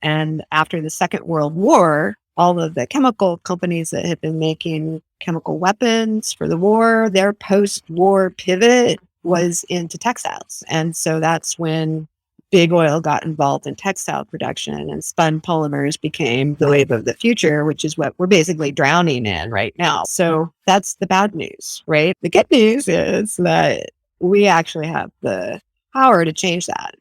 And after the Second World War, all of the chemical companies that had been making chemical weapons for the war, their post-war pivot was into textiles. And so that's when big oil got involved in textile production, and spun polymers became the wave of the future, which is what we're basically drowning in right now. So that's the bad news, right? The good news is that we actually have the power to change that.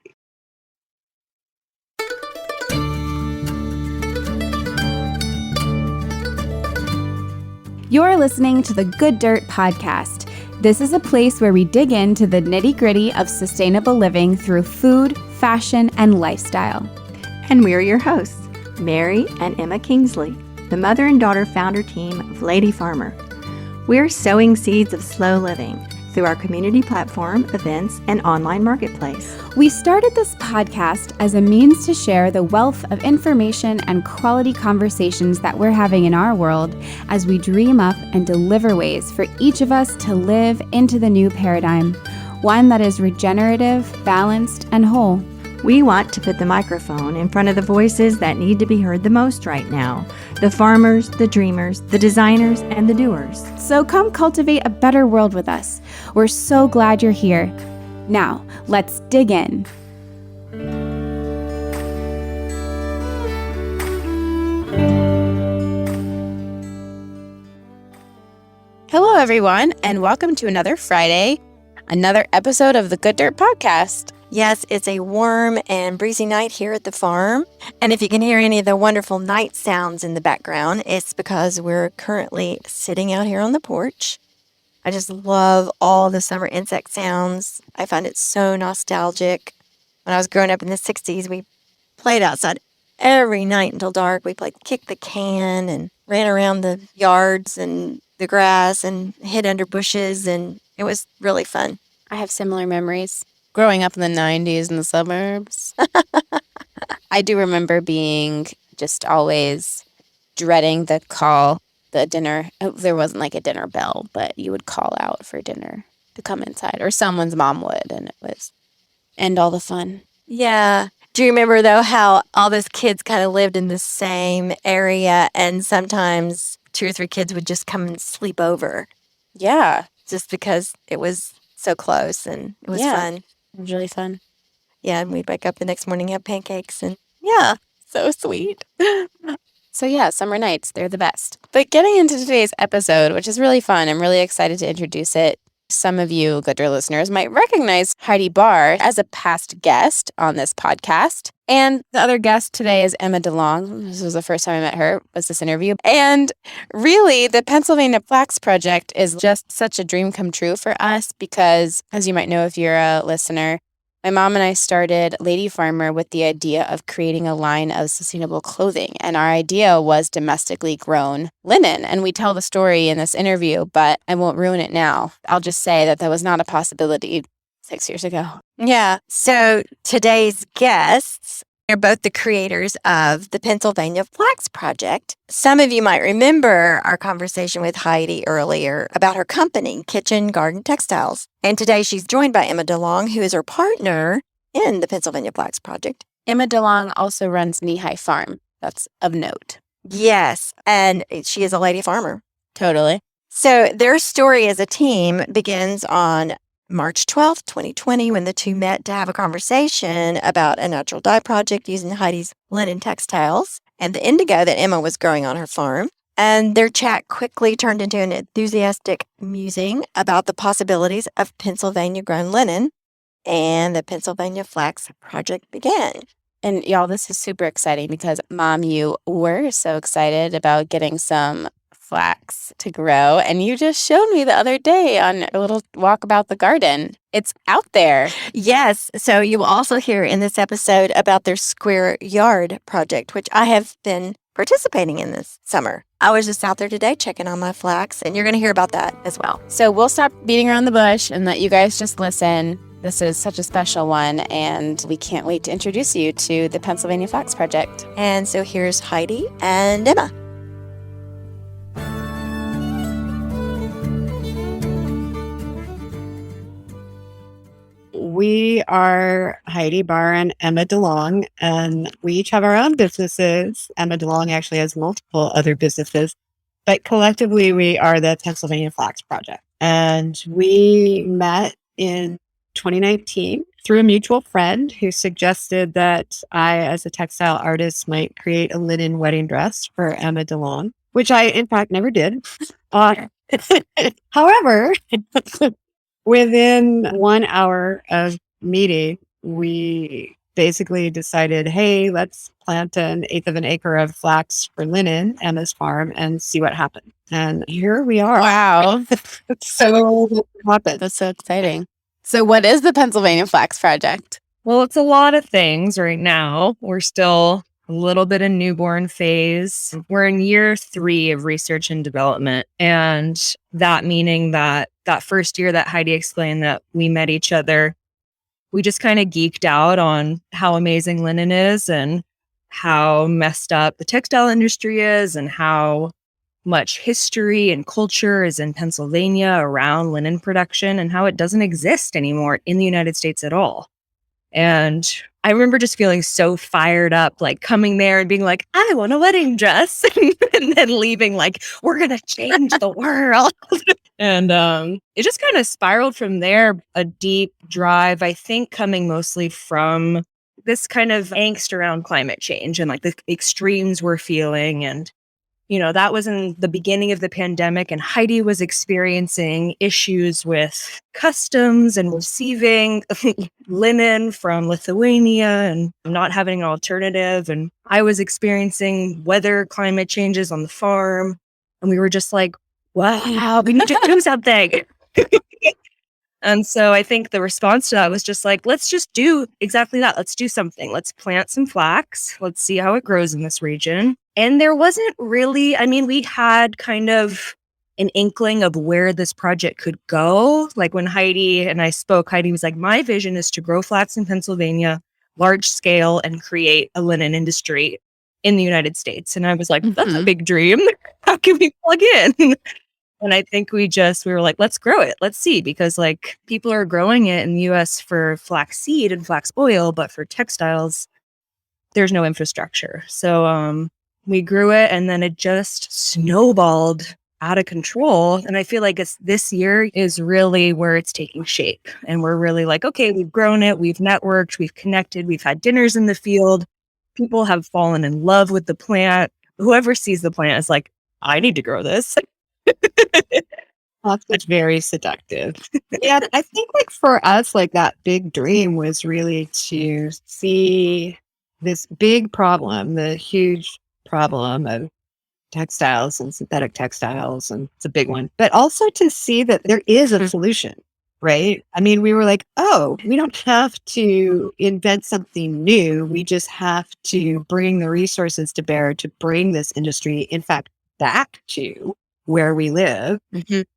You're listening to the Good Dirt Podcast. This is a place where we dig into the nitty-gritty of sustainable living through food, fashion, and lifestyle. And we're your hosts, Mary and Emma Kingsley, the mother and daughter founder team of Lady Farmer. We're sowing seeds of slow living through our community platform, events, and online marketplace. We started this podcast as a means to share the wealth of information and quality conversations that we're having in our world as we dream up and deliver ways for each of us to live into the new paradigm, one that is regenerative, balanced, and whole. We want to put the microphone in front of the voices that need to be heard the most right now. The farmers, the dreamers, the designers, and the doers. So come cultivate a better world with us. We're so glad you're here. Now, let's dig in. Hello, everyone, and welcome to another Friday, another episode of the Good Dirt Podcast. Yes, it's a warm and breezy night here at the farm. And if you can hear any of the wonderful night sounds in the background, it's because we're currently sitting out here on the porch. I just love all the summer insect sounds. I find it so nostalgic. When I was growing up in the 60s, we played outside every night until dark. We played kick the can and ran around the yards and the grass and hid under bushes, and it was really fun. I have similar memories. Growing up in the 90s in the suburbs. I do remember being just always dreading the call, the dinner. There wasn't like a dinner bell, but you would call out for dinner to come inside, or someone's mom would, and it was end all the fun. Yeah. Do you remember, though, how all those kids kind of lived in the same area, and sometimes 2 or 3 kids would just come and sleep over? Yeah. Just because it was so close, and it was fun. It was really fun. Yeah, and we'd wake up the next morning, have pancakes, and yeah, so sweet. So yeah, summer nights, they're the best. But getting into today's episode, which is really fun, I'm really excited to introduce it. Some of you Good Dirt listeners might recognize Heidi Barr as a past guest on this podcast. And the other guest today is Emma DeLong. This was the first time I met her, was this interview. And really, the Pennsylvania Flax Project is just such a dream come true for us because, as you might know if you're a listener, my mom and I started Lady Farmer with the idea of creating a line of sustainable clothing. And our idea was domestically grown linen. And we tell the story in this interview, but I won't ruin it now. I'll just say that was not a possibility 6 years ago. Yeah. So today's guests are both the creators of the Pennsylvania Flax Project. Some of you might remember our conversation with Heidi earlier about her company, Kitchen Garden Textiles. And today she's joined by Emma DeLong, who is her partner in the Pennsylvania Flax Project. Emma DeLong also runs Knee High Farm. That's of note. Yes. And she is a lady farmer. Totally. So their story as a team begins on March 12th, 2020, when the two met to have a conversation about a natural dye project using Heidi's linen textiles and the indigo that Emma was growing on her farm. And their chat quickly turned into an enthusiastic musing about the possibilities of Pennsylvania-grown linen, and the Pennsylvania Flax Project began. And y'all, this is super exciting because, Mom, you were so excited about getting some flax to grow, and you just showed me the other day on a little walk about the garden. It's out there. Yes. So you will also hear in this episode about their square yard project, which I have been participating in this summer. I was just out there today checking on my flax, and you're going to hear about that as well. So we'll stop beating around the bush and let you guys just listen. This is such a special one, and we can't wait to introduce you to the Pennsylvania Flax Project. And so here's Heidi and Emma. We we are Heidi Barr and Emma DeLong, and we each have our own businesses. Emma DeLong actually has multiple other businesses, but collectively we are the Pennsylvania Flax Project. And we met in 2019 through a mutual friend who suggested that I, as a textile artist, might create a linen wedding dress for Emma DeLong, which I, in fact, never did. However, within 1 hour of meeting, we basically decided, hey, let's plant 1/8 of an acre of flax for linen, Emma's farm, and see what happens. And here we are. Wow. So what happened? That's so exciting. So what is the Pennsylvania Flax Project? Well, it's a lot of things right now. We're still a little bit in newborn phase. We're in year 3 of research and development. And that meaning that first year that Heidi explained that we met each other, we just kind of geeked out on how amazing linen is and how messed up the textile industry is and how much history and culture is in Pennsylvania around linen production and how it doesn't exist anymore in the United States at all. And I remember just feeling so fired up, like coming there and being like, I want a wedding dress, and then leaving like, we're going to change the world. And it just kind of spiraled from there, a deep drive, I think, coming mostly from this kind of angst around climate change and like the extremes we're feeling. And that was in the beginning of the pandemic, and Heidi was experiencing issues with customs and receiving linen from Lithuania and not having an alternative. And I was experiencing weather, climate changes on the farm. And we were just like, wow, we need to do something. And so I think the response to that was just like, let's just do exactly that. Let's do something. Let's plant some flax. Let's see how it grows in this region. And there wasn't really, we had kind of an inkling of where this project could go. Like when Heidi and I spoke, Heidi was like, my vision is to grow flax in Pennsylvania, large scale, and create a linen industry in the United States. And I was like, that's a big dream. How can we plug in? And I think we were like, let's grow it. Let's see, because like people are growing it in the US for flax seed and flax oil, but for textiles, there's no infrastructure. So we grew it, and then it just snowballed out of control. And I feel like this year is really where it's taking shape. And we're really like, okay, we've grown it. We've networked. We've connected. We've had dinners in the field. People have fallen in love with the plant. Whoever sees the plant is like, I need to grow this. That's very seductive. Yeah, I think like for us, like that big dream was really to see this big problem, the huge problem of textiles and synthetic textiles, and it's a big one, but also to see that there is a solution, right? We were like, oh, we don't have to invent something new. We just have to bring the resources to bear to bring this industry, in fact, back to where we live,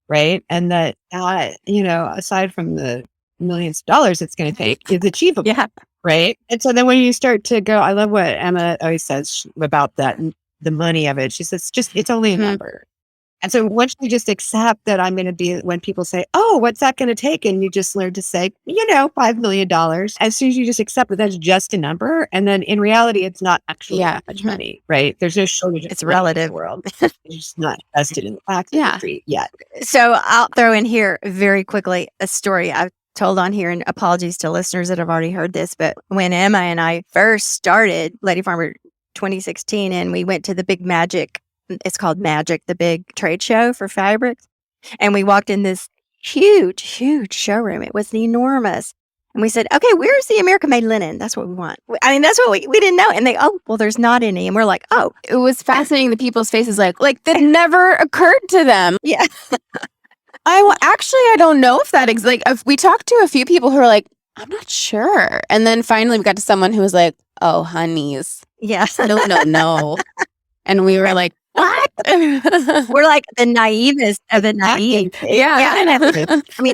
right? And that, aside from the millions of dollars it's going to take, is achievable, right? And so then when you start to go, I love what Emma always says about that, the money of it. She says, it's only a number. And so once you just accept that I'm going to be, when people say, oh, what's that going to take? And you just learn to say, $5 million. As soon as you just accept that that's just a number. And then in reality, it's not actually that much money, right? There's no shortage. It's relative. In the world. It's just not invested in the flax industry yet. So I'll throw in here very quickly a story I've told on here, and apologies to listeners that have already heard this. But when Emma and I first started Lady Farmer 2016, and we went to the big it's called Magic, the big trade show for fabrics. And we walked in this huge, huge showroom. It was enormous. And we said, okay, where's the American-made linen? That's what we want. That's what we didn't know. And there's not any. And we're like, oh. It was fascinating. The people's faces like that never occurred to them. Yeah. I don't know if that if we talked to a few people who are like, I'm not sure. And then finally we got to someone who was like, oh, honeys. Yes. No. And we were like, what? We're like the naivest of the naive. Yeah.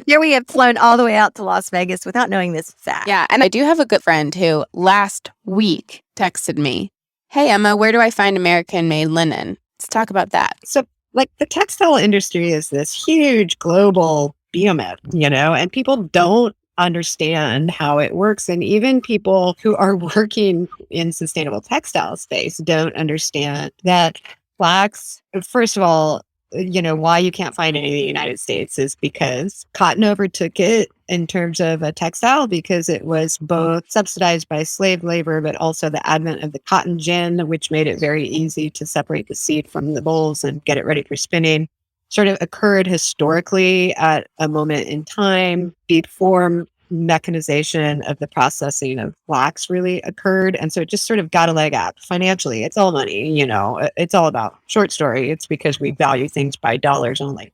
There we have flown all the way out to Las Vegas without knowing this fact. Yeah. And I do have a good friend who last week texted me, hey, Emma, where do I find American-made linen? Let's talk about that. So like the textile industry is this huge global behemoth, and people don't understand how it works. And even people who are working in sustainable textile space don't understand that flax, first of all, why you can't find it in the United States is because cotton overtook it in terms of a textile because it was both subsidized by slave labor, but also the advent of the cotton gin, which made it very easy to separate the seed from the bolls and get it ready for spinning, sort of occurred historically at a moment in time before mechanization of the processing of flax really occurred. And so it just sort of got a leg up financially. It's all money, it's all about short story. It's because we value things by dollars only.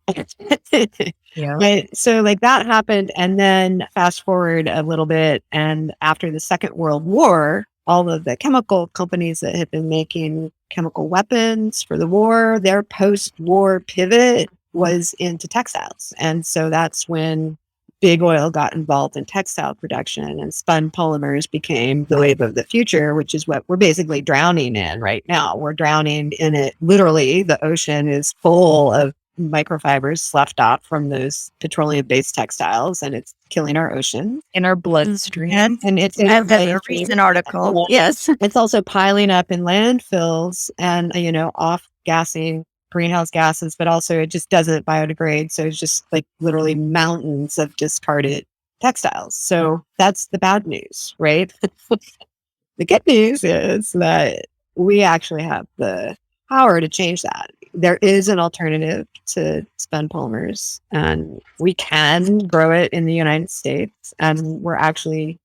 Yeah. But so like that happened. And then fast forward a little bit. And after the Second World War, all of the chemical companies that had been making chemical weapons for the war, their post-war pivot was into textiles. And so that's when big oil got involved in textile production and spun polymers became the wave of the future, which is what we're basically drowning in right now. We're drowning in it. Literally, the ocean is full of microfibers sloughed off from those petroleum-based textiles, and it's killing our ocean. In our bloodstream. And it's I have a recent article. Yes. It's also piling up in landfills and, off-gassing greenhouse gases, but also it just doesn't biodegrade. So it's just like literally mountains of discarded textiles. So that's the bad news, right? The good news is that we actually have the power to change that. There is an alternative to spun polymers, and we can grow it in the United States. And we're actually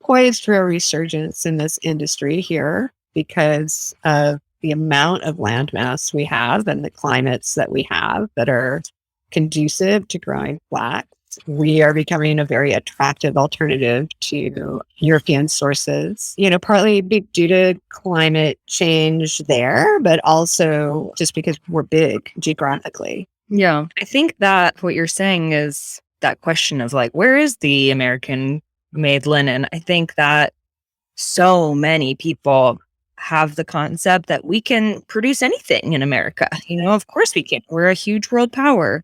poised for a resurgence in this industry here because of the amount of land mass we have and the climates that we have that are conducive to growing flax. We are becoming a very attractive alternative to European sources, partly due to climate change there, but also just because we're big geographically. Yeah. I think that what you're saying is that question of like, where is the American made linen? I think that so many people have the concept that we can produce anything in America. Of course we can. We're a huge world power.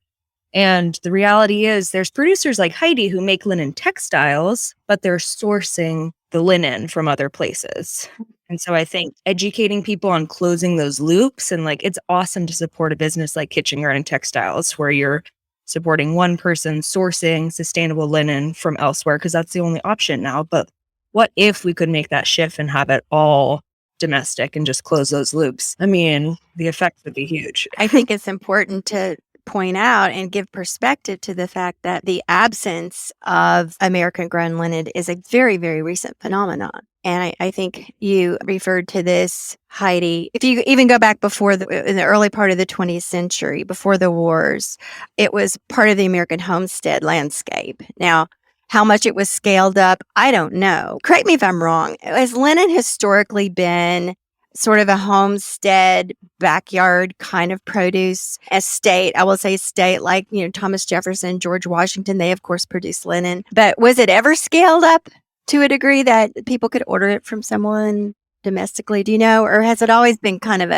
And the reality is there's producers like Heidi who make linen textiles, but they're sourcing the linen from other places. And so I think educating people on closing those loops, and like it's awesome to support a business like Kitchen Garden Textiles where you're supporting one person sourcing sustainable linen from elsewhere because that's the only option now. But what if we could make that shift and have it all domestic and just close those loops? I mean, the effect would be huge. I think it's important to point out and give perspective to the fact that the absence of American grown linen is a very, very recent phenomenon. And I think you referred to this, Heidi. If you even go back before in the early part of the 20th century, before the wars, it was part of the American homestead landscape. Now, how much it was scaled up, I don't know. Correct me if I'm wrong. Has linen historically been sort of a homestead, backyard kind of produce estate? I will say estate like, Thomas Jefferson, George Washington, they of course produced linen. But was it ever scaled up to a degree that people could order it from someone domestically? Do you know? Or has it always been kind of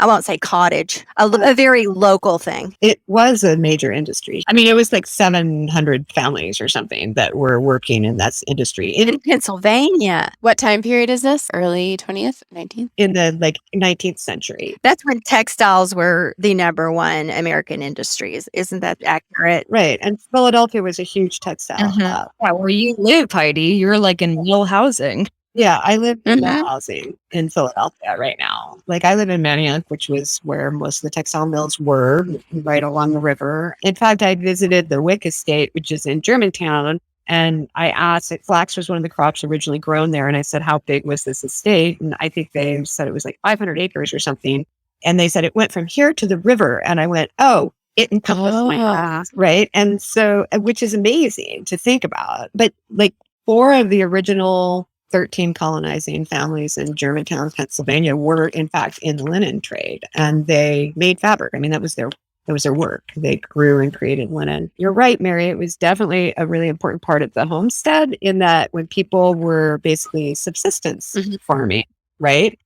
I won't say cottage, a very local thing? It was a major industry. I mean, it was like 700 families or something that were working in that industry In Pennsylvania. What time period is this? Early 20th, 19th? in the 19th century. That's when textiles were the number one American industries. Isn't that accurate? Right. And Philadelphia was a huge textile hub. Yeah, where you live, Heidi, you're like in real housing. Yeah, I live in Mhm. housing in Philadelphia right now. Like I live in Manioc, which was where most of the textile mills were, right along the river. In fact, I visited the Wick Estate, which is in Germantown, and I asked if flax was one of the crops originally grown there. And I said, how big was this estate? And I think they said it was like 500 acres or something. And they said it went from here to the river. And I went, oh, it encompassed my house, right? And so, which is amazing to think about. But like 4 of the original 13 colonizing families in Germantown, Pennsylvania were in fact in the linen trade, and they made fabric. I mean, that was their work. They grew and created linen. You're right, Mary. It was definitely a really important part of the homestead in that when people were basically subsistence farming, right?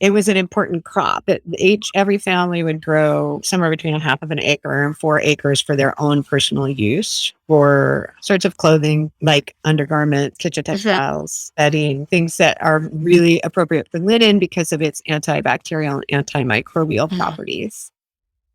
it was an important crop. Every family would grow somewhere between a half of an acre and 4 acres for their own personal use for sorts of clothing like undergarments, kitchen textiles, bedding, things that are really appropriate for linen because of its antibacterial and antimicrobial properties,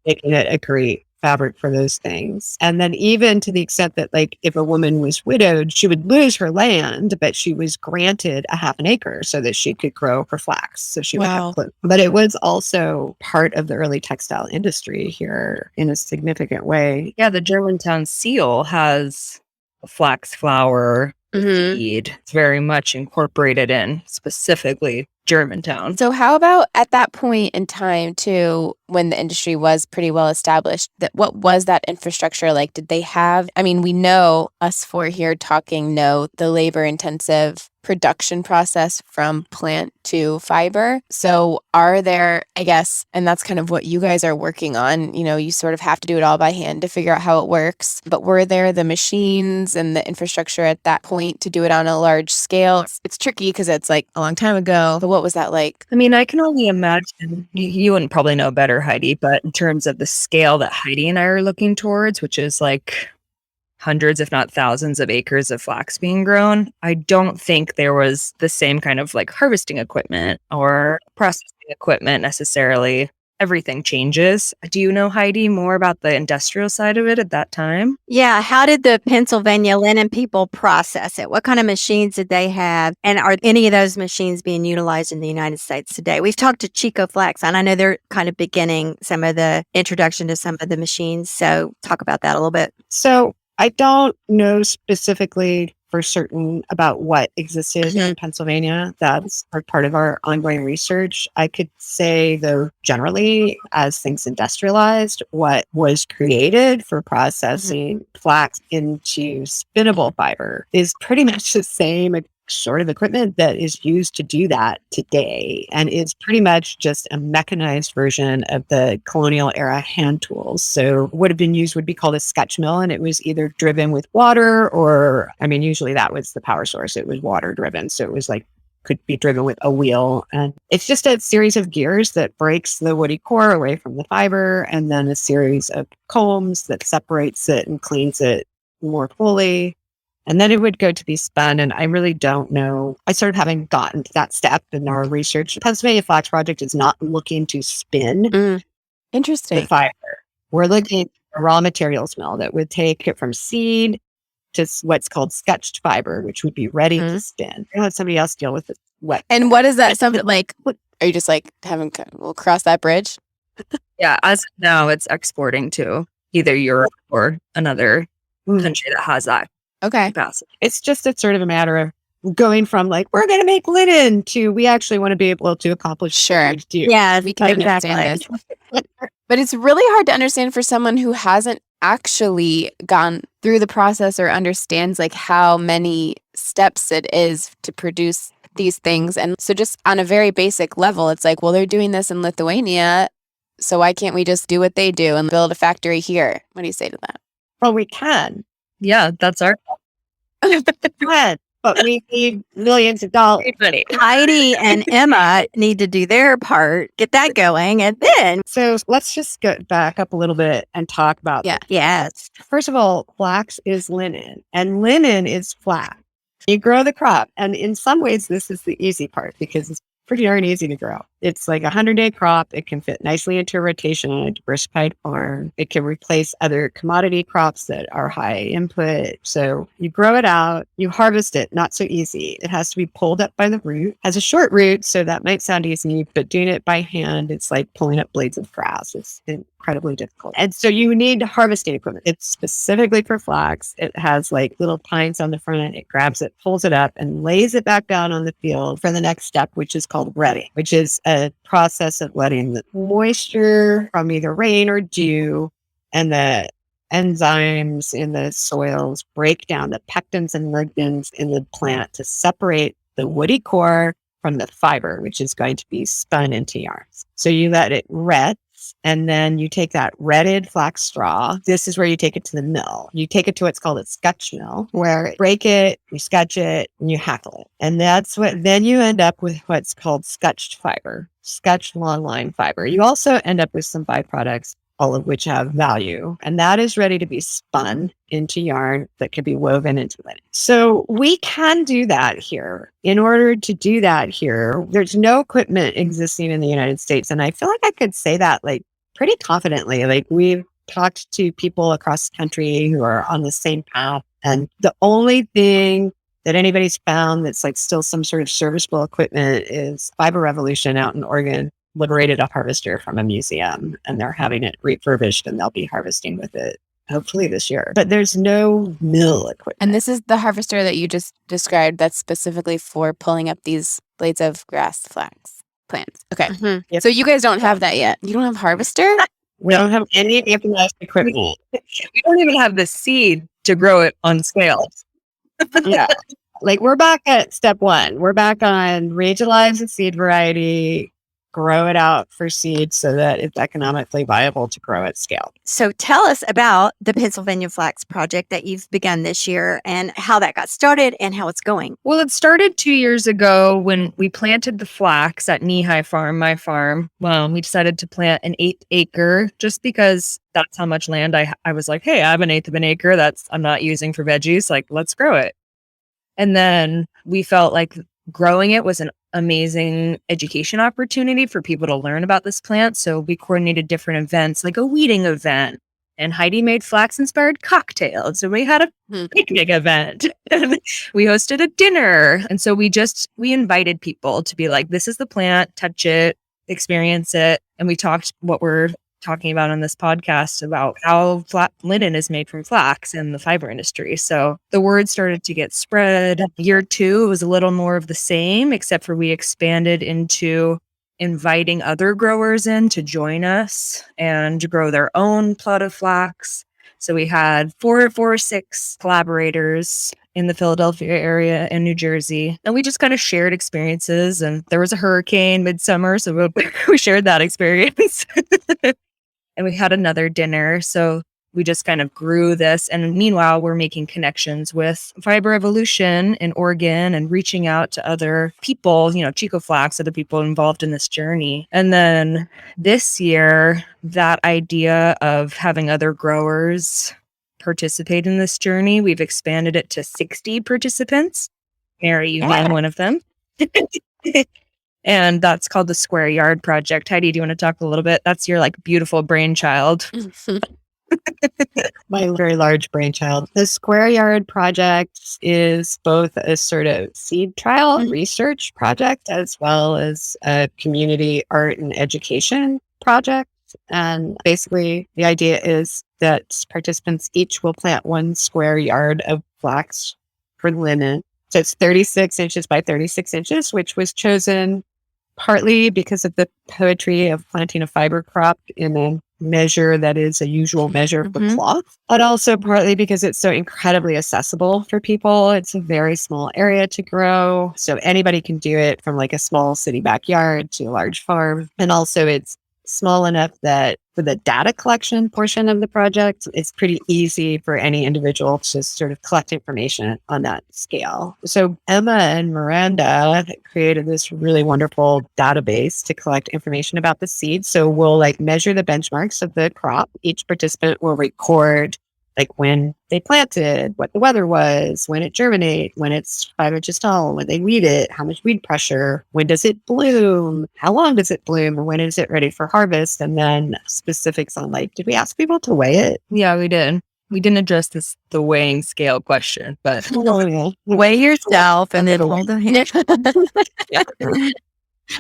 making it a great fabric for those things. And then even to the extent that like if a woman was widowed, she would lose her land, but she was granted a half an acre so that she could grow her flax. So she would have clothes. But it was also part of the early textile industry here in a significant way. Yeah, the Germantown seal has a flax flower seed. It's very much incorporated in specifically Germantown. So how about at that point in time too, when the industry was pretty well established, what was that infrastructure like? Did they have, I mean, we know us four here talking know the labor intensive production process from plant to fiber. So are there, I guess, and that's kind of what you guys are working on, you know, you sort of have to do it all by hand to figure out how it works. But were there the machines and the infrastructure at that point to do it on a large scale? It's tricky because it's like a long time ago, but what was that like? I mean, I can only imagine, you wouldn't probably know better, Heidi, but in terms of the scale that Heidi and I are looking towards, which is like hundreds, if not thousands of acres of flax being grown, I don't think there was the same kind of like harvesting equipment or processing equipment necessarily. Everything changes. Do you know, Heidi, more about the industrial side of it at that time? Yeah. How did the Pennsylvania linen people process it? What kind of machines did they have? And are any of those machines being utilized in the United States today? We've talked to Chico Flax, and I know they're kind of beginning some of the introduction to some of the machines. So talk about that a little bit. So I don't know specifically for certain about what existed in Pennsylvania. That's part of our ongoing research. I could say, though, generally, as things industrialized, what was created for processing flax into spinnable fiber is pretty much the same sort of equipment that is used to do that today, and it's pretty much just a mechanized version of the colonial era hand tools. So what had been used would be called a sketch mill, and it was either driven with water or, I mean, usually that was the power source. It was water driven. So it was like, could be driven with a wheel. And it's just a series of gears that breaks the woody core away from the fiber, and then a series of combs that separates it and cleans it more fully. And then it would go to be spun. And I really don't know. I sort of haven't gotten to that step in our research. Pennsylvania Flax Project is not looking to spin Interesting. the fiber. We're looking at a raw materials mill that would take it from seed to what's called sketched fiber, which would be ready to spin. We'll let somebody else deal with the wet. And what is that something like? Are you just like we'll cross that bridge? Yeah, as of now, it's exporting to either Europe or another country that has that capacity. It's just a sort of a matter of going from like, we're going to make linen to we actually want to be able to accomplish. Yeah, we can understand this. But it's really hard to understand for someone who hasn't actually gone through the process or understands like how many steps it is to produce these things. And so just on a very basic level, it's like, well, they're doing this in Lithuania, so why can't we just do what they do and build a factory here? What do you say to that? Well, we can. Yeah, that's our but we need millions of dollars. Heidi and Emma need to do their part, get that going, and then. So let's just get back up a little bit and talk about that. Yes. First of all, flax is linen, and linen is flax. You grow the crop, and in some ways, this is the easy part because it's pretty darn easy to grow. It's like a 100-day crop. It can fit nicely into a rotation on a diversified farm. It can replace other commodity crops that are high input. So you grow it out, you harvest it, not so easy. It has to be pulled up by the root. It has a short root, so that might sound easy, but doing it by hand, it's like pulling up blades of grass. It's incredibly difficult. And so you need harvesting equipment. It's specifically for flax. It has like little pines on the front. It grabs it, pulls it up, and lays it back down on the field for the next step, which is called retting, which is a process of letting the moisture from either rain or dew and the enzymes in the soils break down the pectins and lignins in the plant to separate the woody core from the fiber, which is going to be spun into yarns. So you let it ret, and then you take that retted flax straw. This is where you take it to the mill. You take it to what's called a sketch mill, where you break it, you sketch it, and you hackle it. And that's then you end up with what's called sketched fiber. sketch long line fiber. You also end up with some byproducts, all of which have value. And that is ready to be spun into yarn that can be woven into linen. So we can do that here. In order to do that here, there's no equipment existing in the United States. And I feel like I could say that like pretty confidently. Like we've talked to people across the country who are on the same path. And the only thing that anybody's found that's like still some sort of serviceable equipment is Fiber Revolution out in Oregon liberated a harvester from a museum, and they're having it refurbished, and they'll be harvesting with it hopefully this year. But there's no mill equipment. And this is the harvester that you just described that's specifically for pulling up these blades of grass flax plants. Okay. Yep. So you guys don't have that yet. You don't have harvester? We don't have any mechanized equipment. We don't even have the seed to grow it on scale. Yeah. Like we're back at step one. We're back on revitalize the seed variety, grow it out for seed so that it's economically viable to grow at scale. So tell us about the Pennsylvania Flax Project that you've begun this year and how that got started and how it's going. Well, it started 2 years ago when we planted the flax at Knee-High Farm, my farm. Well, we decided to plant an 1/8 acre just because that's how much land I was like, hey, I have an 1/8 of an acre I'm not using for veggies. Like, let's grow it. And then we felt like growing it was an amazing education opportunity for people to learn about this plant. So we coordinated different events, like a weeding event. And Heidi made flax-inspired cocktails. And we had a picnic event. And we hosted a dinner. And so we invited people to be like, this is the plant, touch it, experience it. And we talked what we're talking about on this podcast about how linen is made from flax in the fiber industry. So the word started to get spread. Year 2, it was a little more of the same, except for we expanded into inviting other growers in to join us and grow their own plot of flax. So we had 4 or 6 collaborators in the Philadelphia area and New Jersey. And we just kind of shared experiences. And there was a hurricane midsummer, so we shared that experience. And we had another dinner. So we just kind of grew this. And meanwhile, we're making connections with Fiber Evolution in Oregon and reaching out to other people, Chico Flax, other people involved in this journey. And then this year, that idea of having other growers participate in this journey, we've expanded it to 60 participants. Mary, you being one of them. And that's called the Square Yard Project. Heidi, do you want to talk a little bit? That's your beautiful brainchild. My very large brainchild. The Square Yard Project is both a sort of seed trial research project as well as a community art and education project. And basically, the idea is that participants each will plant 1 square yard of flax for linen. So it's 36 inches by 36 inches, which was chosen partly because of the poetry of planting a fiber crop in a measure that is a usual measure for cloth, but also partly because it's so incredibly accessible for people. It's a very small area to grow. So anybody can do it, from like a small city backyard to a large farm. And also it's small enough that for the data collection portion of the project, it's pretty easy for any individual to sort of collect information on that scale. So Emma and Miranda created this really wonderful database to collect information about the seeds. So we'll measure the benchmarks of the crop. Each participant will record when they planted, what the weather was, when it germinated, when it's 5 inches tall, when they weed it, how much weed pressure, when does it bloom, how long does it bloom, or when is it ready for harvest? And then specifics on did we ask people to weigh it? Yeah, we did. We didn't address the weighing scale question, but weigh yourself and then hold the hand.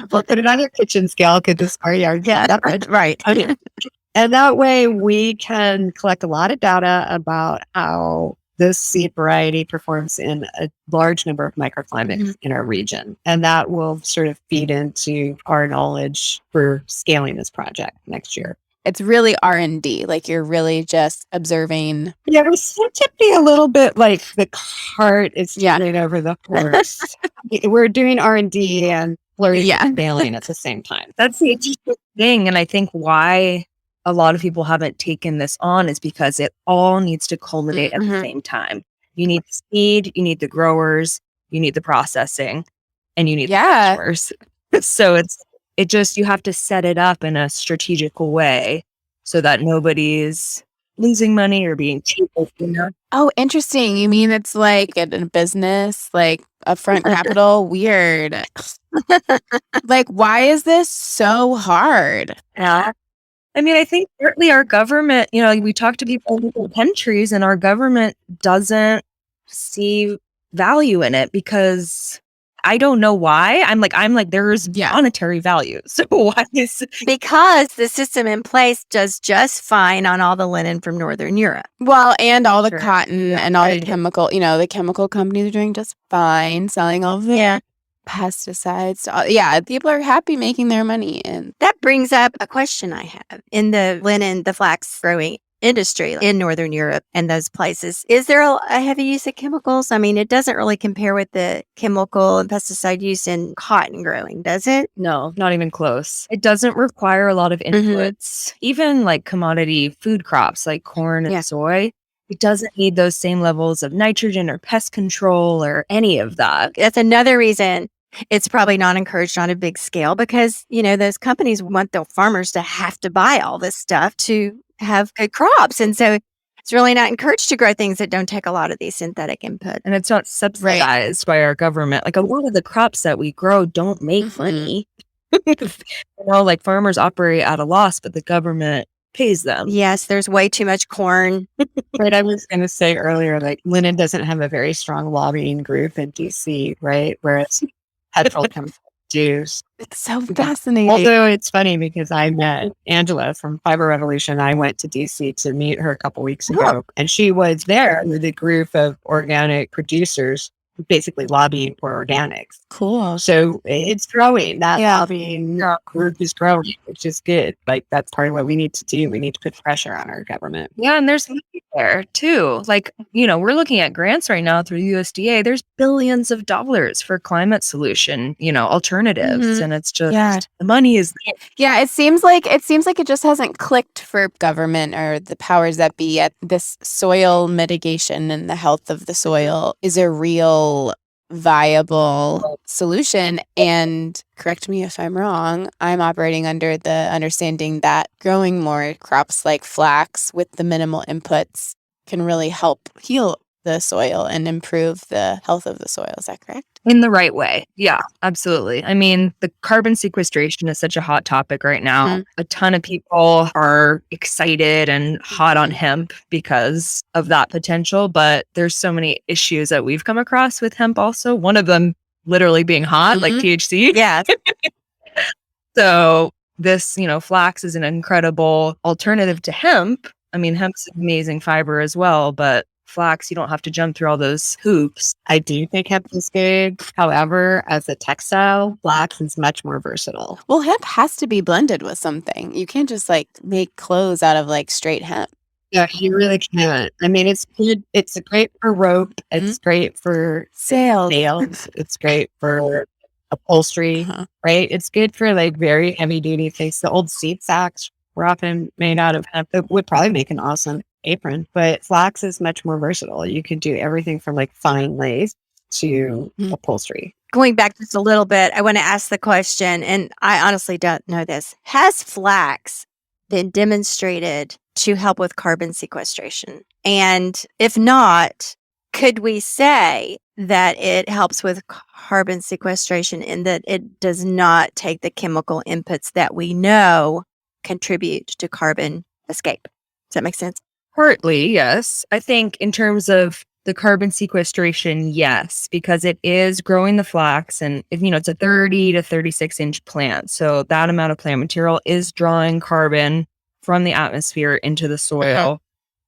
Well, put it on your kitchen scale because this our yard. Yeah, right. Okay. And that way we can collect a lot of data about how this seed variety performs in a large number of microclimates in our region. And that will sort of feed into our knowledge for scaling this project next year. It's really R&D. You're really just observing. Yeah, we seem to be a little bit like the cart is turning over the horse. We're doing R&D and flirting and failing at the same time. That's the interesting thing. And I think why a lot of people haven't taken this on is because it all needs to culminate at the same time. You need the seed, you need the growers, you need the processing, and you need the customers. So you have to set it up in a strategical way so that nobody's losing money or being cheap. Oh, interesting. You mean it's like in a business, like upfront capital? Weird. Like, why is this so hard? Yeah. I mean, I think partly our government, we talk to people in different countries and our government doesn't see value in it because I don't know why. I'm like, there's monetary value. So why is because the system in place does just fine on all the linen from Northern Europe. Well, and all the cotton and all the chemical, the chemical companies are doing just fine selling all the pesticides. People are happy making their money. And that brings up a question I have. In the linen, the flax growing industry in Northern Europe and those places, is there a heavy use of chemicals? I mean, it doesn't really compare with the chemical and pesticide use in cotton growing, does it? No, not even close. It doesn't require a lot of inputs. Even like commodity food crops like corn and soy, it doesn't need those same levels of nitrogen or pest control or any of that. That's another reason it's probably not encouraged on a big scale because, those companies want their farmers to have to buy all this stuff to have good crops. And so it's really not encouraged to grow things that don't take a lot of these synthetic input. And it's not subsidized by our government. Like a lot of the crops that we grow don't make money. Like farmers operate at a loss, but the government pays them. Yes, there's way too much corn. Right. I was going to say earlier, like linen doesn't have a very strong lobbying group in DC, right? Whereas petrochemical juice. It's so fascinating. Although it's funny because I met Angela from Fiber Revolution. I went to DC to meet her a couple weeks ago, and she was there with a group of organic producers basically lobbying for organics. Cool. So it's growing. That lobbying group is growing, which is good. Like that's part of what we need to do. We need to put pressure on our government. Yeah, and there's money there too. Like, we're looking at grants right now through USDA. There's billions of dollars for climate solution, alternatives. And it's just the money is there. Yeah, it seems like it just hasn't clicked for government or the powers that be yet. This soil mitigation and the health of the soil is a real viable solution. And correct me if I'm wrong, I'm operating under the understanding that growing more crops like flax with the minimal inputs can really help heal the soil and improve the health of the soil. Is that correct? In the right way. Yeah, absolutely. I mean, the carbon sequestration is such a hot topic right now. A ton of people are excited and hot on hemp because of that potential, but there's so many issues that we've come across with hemp also. One of them literally being hot, like THC. Yeah. So this, flax is an incredible alternative to hemp. I mean, hemp's amazing fiber as well, but flax, you don't have to jump through all those hoops. I do think hemp is good. However, as a textile, flax is much more versatile. Well, hemp has to be blended with something. You can't just make clothes out of straight hemp. Yeah, you really can't. I mean, it's good. It's great for rope. It's great for sails. It's great for upholstery, right? It's good for very heavy duty things. The old seat sacks were often made out of hemp. It would probably make an awesome apron, but flax is much more versatile. You can do everything from fine lace to upholstery. Going back just a little bit, I want to ask the question, and I honestly don't know this. Has flax been demonstrated to help with carbon sequestration? And if not, could we say that it helps with carbon sequestration in that it does not take the chemical inputs that we know contribute to carbon escape? Does that make sense? Partly, yes. I think in terms of the carbon sequestration, yes, because it is growing the flax and, it's a 30 to 36 inch plant. So that amount of plant material is drawing carbon from the atmosphere into the soil,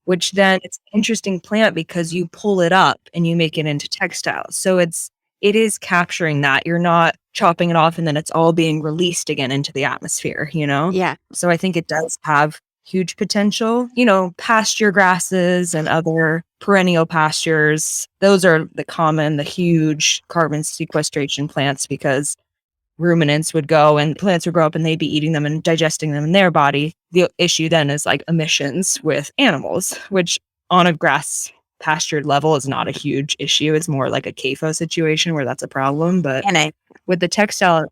which then it's an interesting plant because you pull it up and you make it into textiles. So it is capturing that. You're not chopping it off and then it's all being released again into the atmosphere, Yeah. So I think it does have huge potential. Pasture grasses and other perennial pastures, those are the huge carbon sequestration plants because ruminants would go and plants would grow up and they'd be eating them and digesting them in their body. The issue then is emissions with animals, which on a grass pastured level is not a huge issue. It's more like a CAFO situation where that's a problem. But with the textile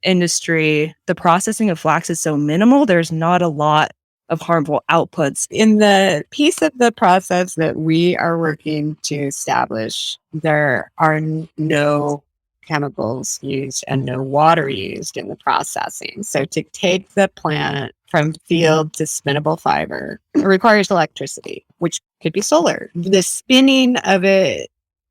industry, the processing of flax is so minimal. There's not a lot of harmful outputs. In the piece of the process that we are working to establish, there are no chemicals used and no water used in the processing. So to take the plant from field to spinnable fiber, it requires electricity, which could be solar. The spinning of it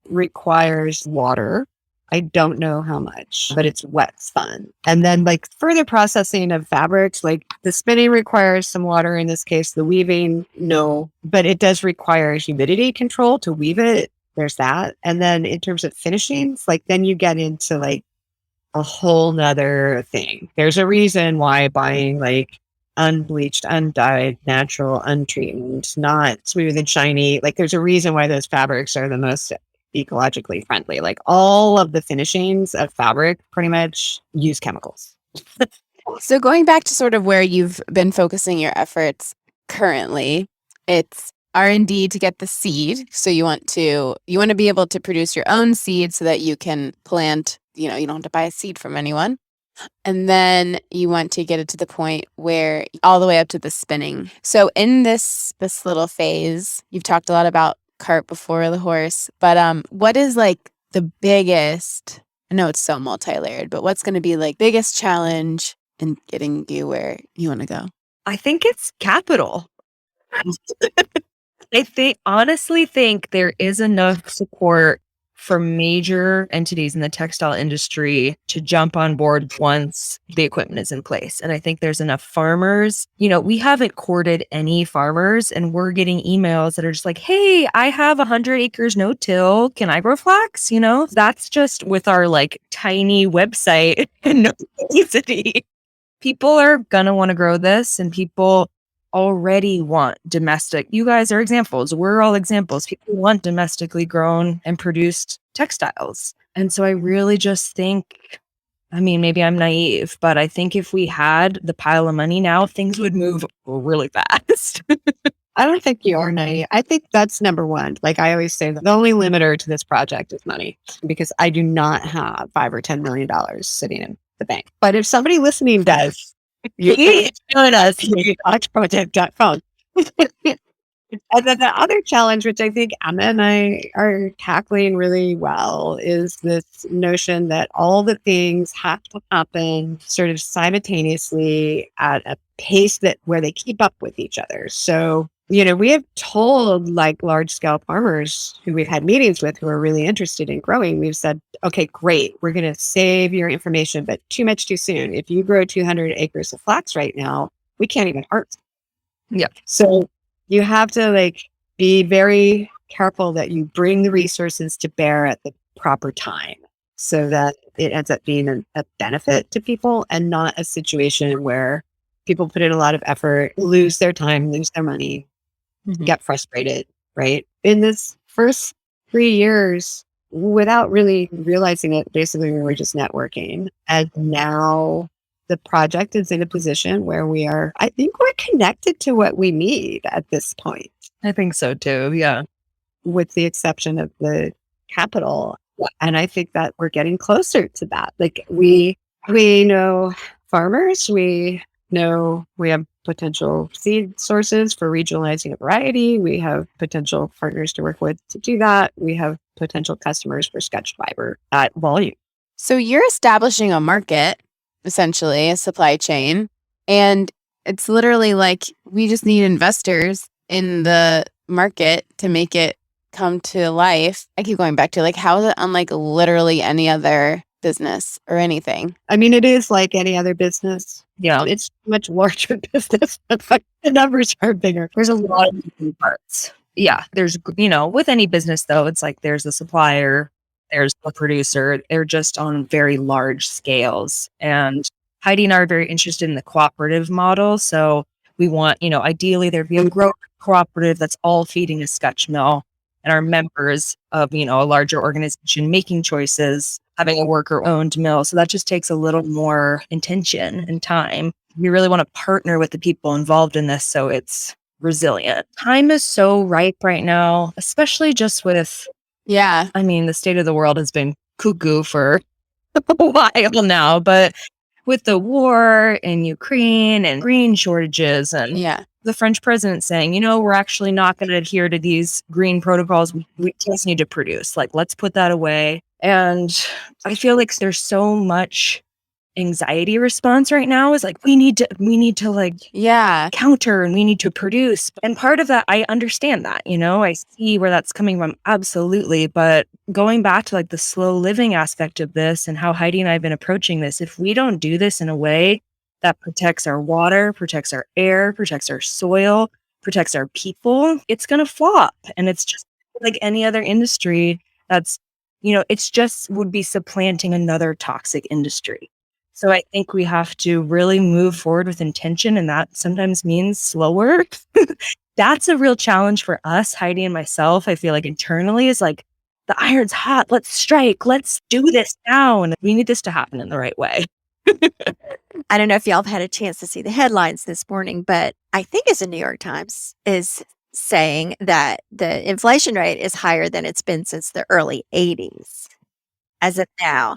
requires water. I don't know how much, but it's wet spun. And then like further processing of fabrics, like the spinning requires some water in this case, the weaving, no, but it does require humidity control to weave it. There's that. And then in terms of finishings, like then you get into like a whole nother thing. There's a reason why buying like unbleached, undyed, natural, untreated, not smooth and shiny. Like there's a reason why those fabrics are the most ecologically friendly. Like all of the finishings of fabric pretty much use chemicals. So going back to sort of where you've been focusing your efforts currently, it's R&D to get the seed. So you want to be able to produce your own seed so that you can plant, you don't have to buy a seed from anyone. And then you want to get it to the point where all the way up to the spinning. So in this little phase, you've talked a lot about cart before the horse, but what is like the biggest, I know it's so multi-layered, but what's going to be like biggest challenge in getting you where you want to go? I think it's capital. Honestly think there is enough support for major entities in the textile industry to jump on board once the equipment is in place. And I think there's enough farmers. We haven't courted any farmers, and we're getting emails that are just like, hey, I have 100 acres no-till. Can I grow flax? That's just with our like tiny website and no publicity. People are gonna want to grow this, and people already want domestic. You guys are examples. We're all examples. People want domestically grown and produced textiles. And so I really just think, maybe I'm naive, but I think if we had the pile of money now, things would move really fast. I don't think you are naive. I think that's number one. Like I always say, the only limiter to this project is money, because I do not have $5 or $10 million sitting in the bank. But if somebody listening does, you can join us at archproject.phone. And then the other challenge, which I think Emma and I are tackling really well, is this notion that all the things have to happen sort of simultaneously at a pace where they keep up with each other. So, we have told like large scale farmers who we've had meetings with who are really interested in growing, we've said, okay, great, we're going to save your information, but too much too soon. If you grow 200 acres of flax right now, we can't even harvest. Yeah. So you have to like be very careful that you bring the resources to bear at the proper time so that it ends up being a benefit to people and not a situation where people put in a lot of effort, lose their time, lose their money, get frustrated, right? In this first 3 years, without really realizing it, basically we were just networking. And now the project is in a position where I think we're connected to what we need at this point. I think so too. Yeah. With the exception of the capital. And I think that we're getting closer to that. Like we know farmers, we know we have potential seed sources for regionalizing a variety. We have potential partners to work with to do that. We have potential customers for sketched fiber at volume. So you're establishing a market, essentially a supply chain, and it's literally like we just need investors in the market to make it come to life. I keep going back to like, how is it unlike literally any other business or anything? It is like any other business. Yeah. It's much larger business, but the numbers are bigger. There's a lot of moving parts. Yeah. There's, with any business though, it's like there's the supplier, there's the producer. They're just on very large scales. And Heidi and I are very interested in the cooperative model. So we want, ideally there'd be a growth cooperative that's all feeding a Scotch mill, and our members of, a larger organization making choices, having a worker-owned mill. So that just takes a little more intention and time. We really want to partner with the people involved in this so it's resilient. Time is so ripe right now, especially just with, the state of the world has been cuckoo for a while now, but with the war in Ukraine and green shortages and Yeah. the French president saying, you know, we're actually not going to adhere to these green protocols. We just need to produce. Like, let's put that away. And I feel like there's so much anxiety response right now is like, we need to like Yeah. counter and we need to produce. And part of that, I understand that, you know, I see where that's coming from. Absolutely. But going back to like the slow living aspect of this and how Heidi and I have been approaching this, if we don't do this in a way that protects our water, protects our air, protects our soil, protects our people, it's going to flop. And it's just like any other industry that's, you know, it's just would be supplanting another toxic industry. So I think we have to really move forward with intention, and that sometimes means slower. That's a real challenge for us, Heidi and myself. I feel like internally is like, the iron's hot, let's strike, let's do this now. And we need this to happen in the right way. I don't know if y'all have had a chance to see the headlines this morning, but I think it's the New York Times is saying that the inflation rate is higher than it's been since the early 80s as of now.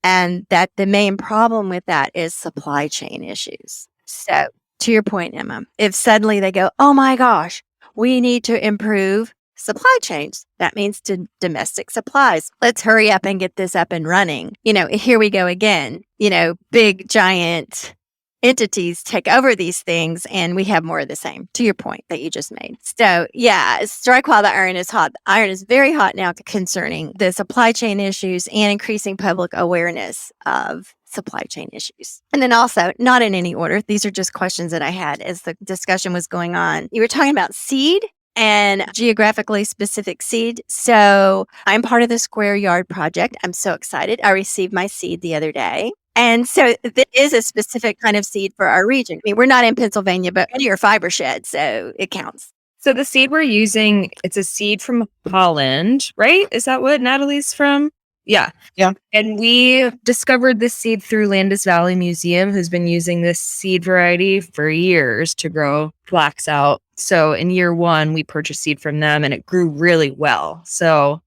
And that the main problem with that is supply chain issues. So to your point, Emma, if suddenly they go, oh my gosh, we need to improve supply chains, that means to domestic supplies. Let's hurry up and get this up and running. You know, here we go again. You know, big giant entities take over these things and we have more of the same, to your point that you just made. So yeah, strike while the iron is hot. The iron is very hot now concerning the supply chain issues and increasing public awareness of supply chain issues. And then also, not in any order, these are just questions that I had as the discussion was going on. You were talking about seed and geographically specific seed. So I'm part of the Square Yard Project. I'm so excited. I received my seed the other day. And so there is a specific kind of seed for our region. I mean, we're not in Pennsylvania, but you're a fiber shed, so it counts. So the seed we're using, it's a seed from Holland, right? Is that what Natalie's from? Yeah. Yeah. And we discovered this seed through Landis Valley Museum, who's been using this seed variety for years to grow flax out. So in year one, we purchased seed from them and it grew really well. So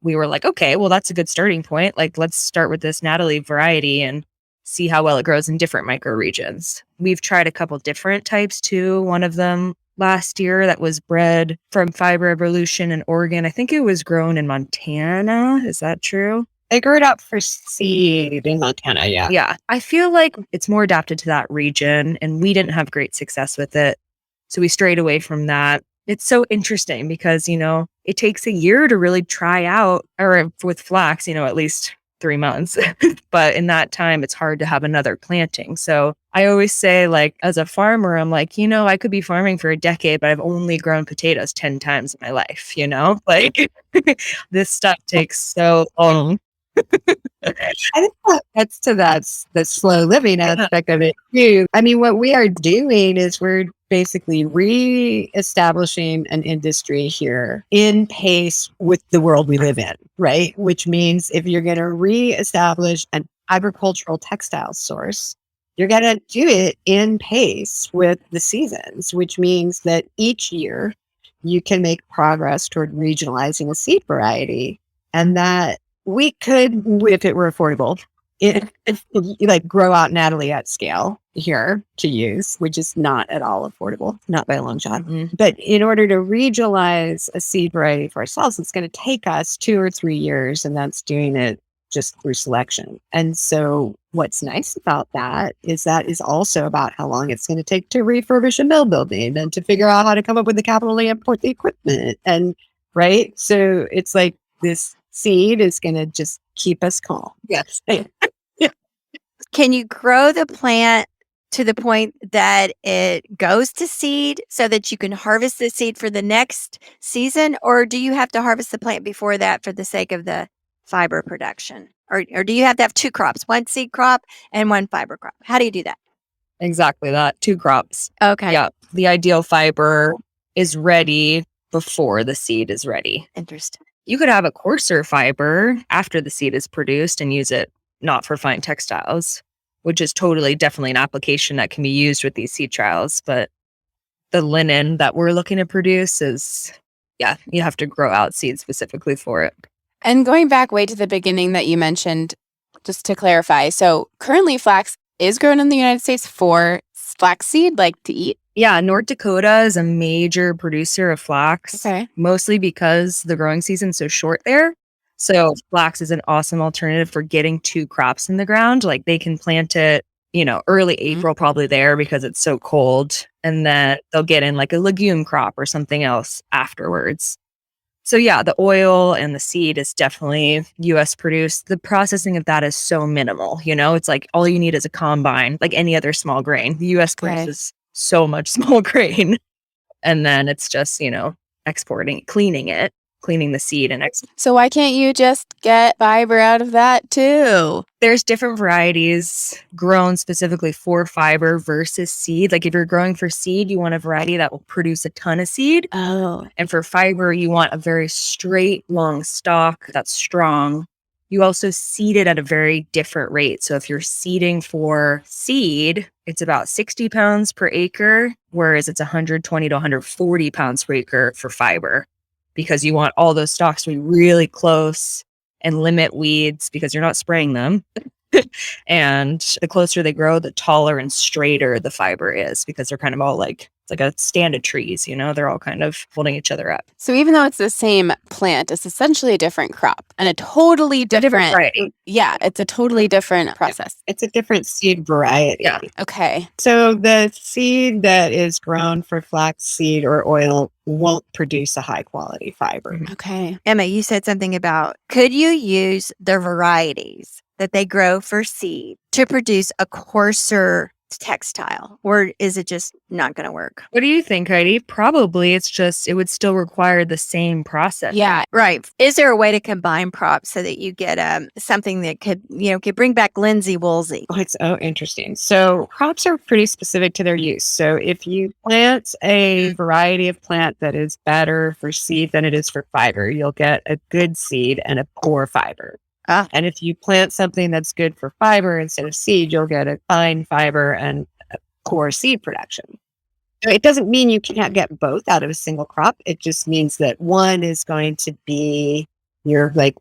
we were like, okay, well, that's a good starting point. Like, let's start with this Natalie variety and see how well it grows in different microregions. We've tried a couple different types too. One of them last year that was bred from Fiber Evolution in Oregon. I think it was grown in Montana. Is that true? They grew it up for seed in Montana, yeah. Yeah. I feel like it's more adapted to that region and we didn't have great success with it. So we strayed away from that. It's so interesting because, you know, it takes a year to really try out, or with flax, you know, at least 3 months. But in that time, it's hard to have another planting. So I always say, like, as a farmer, I'm like, you know, I could be farming for a decade, but I've only grown potatoes 10 times in my life, you know, like this stuff takes so long. I think that's to the slow living aspect of it too. I mean, what we are doing is we're basically re-establishing an industry here in pace with the world we live in, right? Which means if you're going to re-establish an agricultural textile source, you're going to do it in pace with the seasons, which means that each year you can make progress toward regionalizing a seed variety, and that we could, if it were affordable, like grow out Natalie at scale here to use, which is not at all affordable, not by a long shot. But in order to regionalize a seed variety for ourselves, it's going to take us 2 or 3 years, and that's doing it just through selection. And so what's nice about that is also about how long it's going to take to refurbish a mill building and to figure out how to come up with the capital to import the equipment. And right. So it's like this seed is going to just keep us calm. Yes. Can you grow the plant to the point that it goes to seed so that you can harvest the seed for the next season? Or do you have to harvest the plant before that for the sake of the fiber production? Or do you have to have 2 crops, 1 seed crop and 1 fiber crop? How do you do that? Exactly that. 2 crops. Okay. Yeah. The ideal fiber is ready before the seed is ready. Interesting. You could have a coarser fiber after the seed is produced and use it not for fine textiles, which is definitely an application that can be used with these seed trials. But the linen that we're looking to produce is, yeah, you have to grow out seeds specifically for it. And going back way to the beginning that you mentioned, just to clarify, so currently flax is grown in the United States for flaxseed, like to eat? Yeah, North Dakota is a major producer of flax, Okay. mostly because the growing season's so short there. So flax is an awesome alternative for getting 2 crops in the ground. Like they can plant it, early April probably there because it's so cold. And then they'll get in like a legume crop or something else afterwards. So yeah, the oil and the seed is definitely US produced. The processing of that is so minimal, it's like all you need is a combine, like any other small grain. The US Okay. produces so much small grain. And then it's just, exporting, cleaning the seed and So why can't you just get fiber out of that too? there's different varieties grown specifically for fiber versus seed. Like if you're growing for seed, you want a variety that will produce a ton of seed. Oh, And for fiber, you want a very straight, long stalk that's strong. You also seed it at a very different rate. So if you're seeding for seed, it's about 60 pounds per acre, whereas it's 120 to 140 pounds per acre for fiber, because you want all those stalks to be really close and limit weeds because you're not spraying them. And the closer they grow, the taller and straighter the fiber is because they're kind of all like, it's like a stand of trees, they're all kind of holding each other up. so even though it's the same plant, it's essentially a different crop and a totally different. Variety. Yeah, it's a totally different process. It's a different seed variety. Yeah. Okay. So the seed that is grown for flax seed or oil won't produce a high quality fiber. Okay. Emma, you said something about could you use the varieties that they grow for seed to produce a coarser textile, or is it just not going to work? What do you think, Heidi? Probably it's just, it would still require the same process. Yeah. Right. Is there a way to combine crops so that you get something that could bring back Lindsay Woolsey? Oh, it's so interesting. So crops are pretty specific to their use. So if you plant a variety of plant that is better for seed than it is for fiber, you'll get a good seed and a poor fiber. And if you plant something that's good for fiber instead of seed, you'll get a fine fiber and a poor seed production. So it doesn't mean you can't get both out of a single crop. It just means that one is going to be your like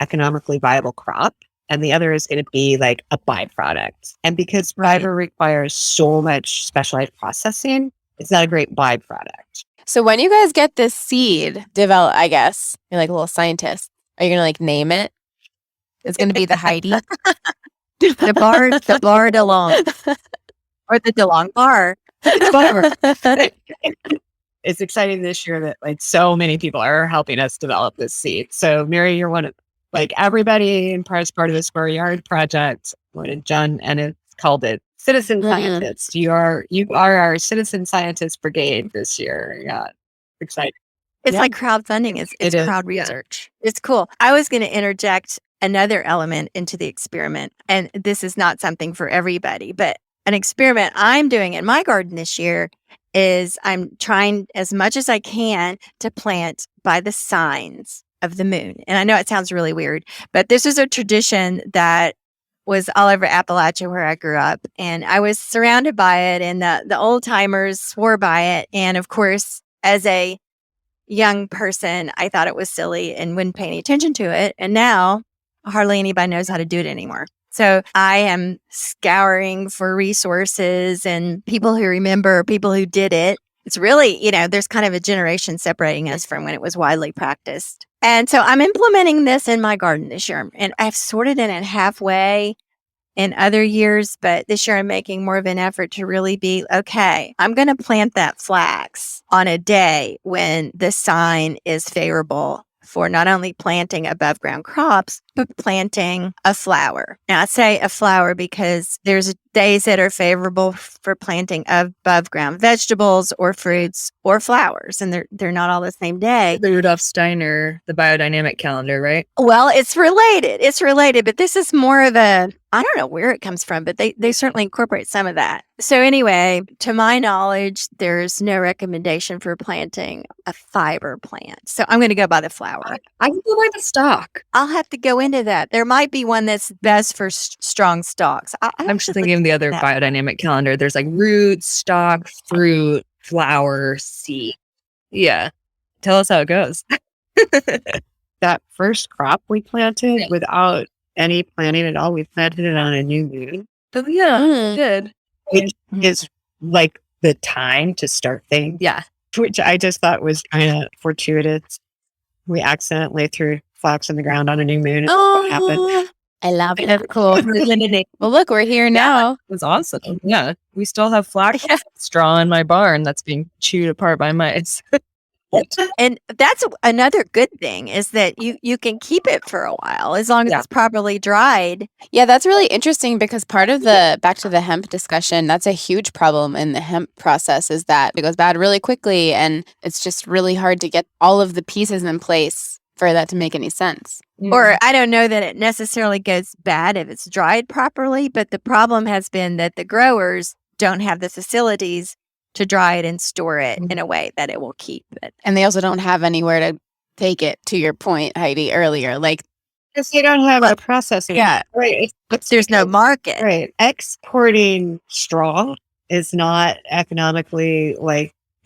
economically viable crop, and the other is going to be like a byproduct. And because fiber requires so much specialized processing, it's not a great byproduct. So when you guys get this seed develop, I guess you're like a little scientist. Are you gonna like name it? It's gonna be the Heidi. The Barr DeLong, or the DeLong Barr. It's exciting this year that like so many people are helping us develop this seed. So Mary, you're one of like everybody in part of the Square Yard Project. John and it's called it Citizen Scientists. You are our Citizen Scientist Brigade this year. Yeah, exciting. It's like crowdfunding. It's It is, crowd yeah. research. It's cool. I was going to interject another element into the experiment, and this is not something for everybody, but an experiment I'm doing in my garden this year is I'm trying as much as I can to plant by the signs of the moon. And I know it sounds really weird, but this is a tradition that was all over Appalachia where I grew up, and I was surrounded by it, and the old timers swore by it. And of course, as a young person, I thought it was silly and wouldn't pay any attention to it. And now hardly anybody knows how to do it anymore. So I am scouring for resources and people who remember, people who did it. It's really, there's kind of a generation separating us from when it was widely practiced. And so I'm implementing this in my garden this year. And I've sorted it in halfway in other years, but this year I'm making more of an effort to really be, okay, I'm going to plant that flax on a day when the sign is favorable for not only planting above ground crops, but planting a flower. Now I say a flower because there's days that are favorable for planting above ground vegetables or fruits or flowers, and they're not all the same day. The Rudolf Steiner, the biodynamic calendar, right? Well, it's related, but this is more of I don't know where it comes from, but they certainly incorporate some of that. So anyway, to my knowledge, there's no recommendation for planting a fiber plant. So I'm going to go by the flower. I can go by the stalk. I'll have to go into that. There might be one that's best for strong stalks. I'm just thinking of the other biodynamic calendar. There's like root, stalk, fruit, flower, seed. Yeah. Tell us how it goes. That first crop we planted without any planting at all, we planted it on a new moon. But yeah, Mm. good. which is like the time to start things, Yeah. which I just thought was kind of fortuitous. We accidentally threw flax in the ground on a new moon. And what happened? Oh, I love it. That's cool. Well, look, we're here now. It was awesome. Yeah. We still have flax Yeah. straw in my barn that's being chewed apart by mice. And that's another good thing is that you can keep it for a while as long as Yeah. it's properly dried. Yeah, that's really interesting because part of the back to the hemp discussion, that's a huge problem in the hemp process is that it goes bad really quickly and it's just really hard to get all of the pieces in place for that to make any sense. Or I don't know that it necessarily goes bad if it's dried properly, but the problem has been that the growers don't have the facilities to dry it and store it in a way that it will keep it. And they also don't have anywhere to take it, to your point, Heidi, earlier. Like, Because they don't have a processing. Yeah. Right. There's no market. Right. Exporting straw is not economically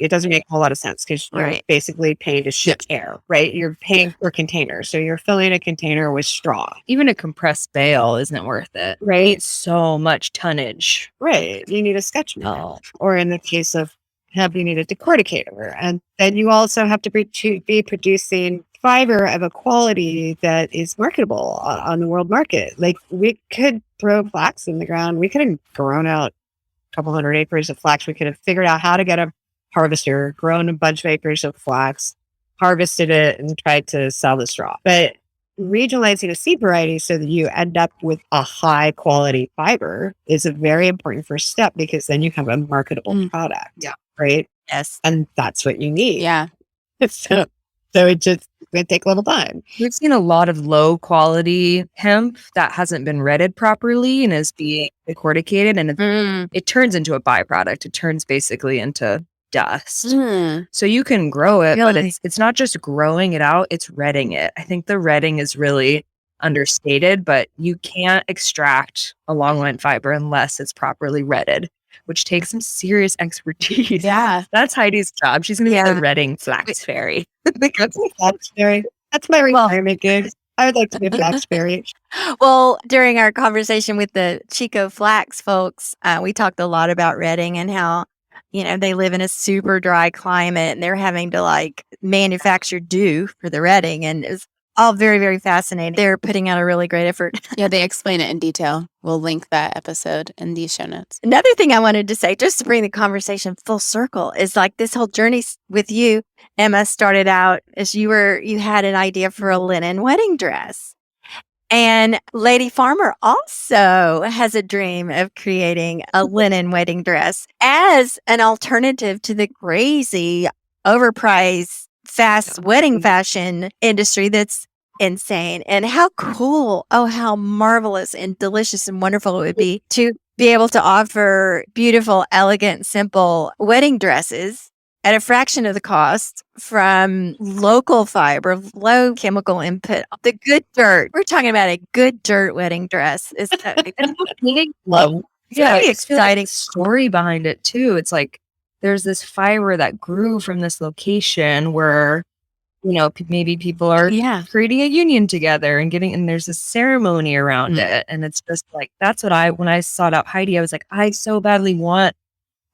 it doesn't make a whole lot of sense because you're Right. basically paying to ship air, right? You're paying for containers. So you're filling a container with straw. Even a compressed bale isn't worth it. Right. It's so much tonnage. Right. You need a sketch mill. Or in the case of hemp, you need a decorticator. And then you also have to be producing fiber of a quality that is marketable on the world market. Like we could throw flax in the ground. We could have grown out a couple hundred acres of flax. We could have figured out how to get a harvester, grown a bunch of acres of flax, harvested it, and tried to sell the straw. But regionalizing a seed variety so that you end up with a high quality fiber is a very important first step because then you have a marketable product. Yeah. Right. Yes. And that's what you need. yeah. So it's going to take a little time. We've seen a lot of low quality hemp that hasn't been retted properly and is being decorticated, and it turns into a byproduct. It turns basically into dust. So you can grow it, but Really? it's not just growing it out, it's retting it. I think the retting is really understated, but you can't extract a long line fiber unless it's properly retted, which takes some serious expertise. Yeah. That's Heidi's job. She's going to be the retting flax fairy. That's my retirement gig. I would like to be a flax fairy. Well, during our conversation with the Chico Flax folks, we talked a lot about retting and how, they live in a super dry climate and they're having to manufacture dew for the retting. And it's all very, very fascinating. They're putting out a really great effort. Yeah, they explain it in detail. We'll link that episode in the show notes. Another thing I wanted to say, just to bring the conversation full circle, is this whole journey with you, Emma, started out as you had an idea for a linen wedding dress. And Lady Farmer also has a dream of creating a linen wedding dress as an alternative to the crazy, overpriced, fast wedding fashion industry that's insane. And how cool, how marvelous and delicious and wonderful it would be to be able to offer beautiful, elegant, simple wedding dresses at a fraction of the cost from local fiber, low chemical input, the good dirt. We're talking about a good dirt wedding dress. It's Love. very It's feel exciting. like story behind it too. It's like there's this fiber that grew from this location where, maybe people are creating a union together and there's a ceremony around it. And it's just that's what when I sought out Heidi, I was like, I so badly want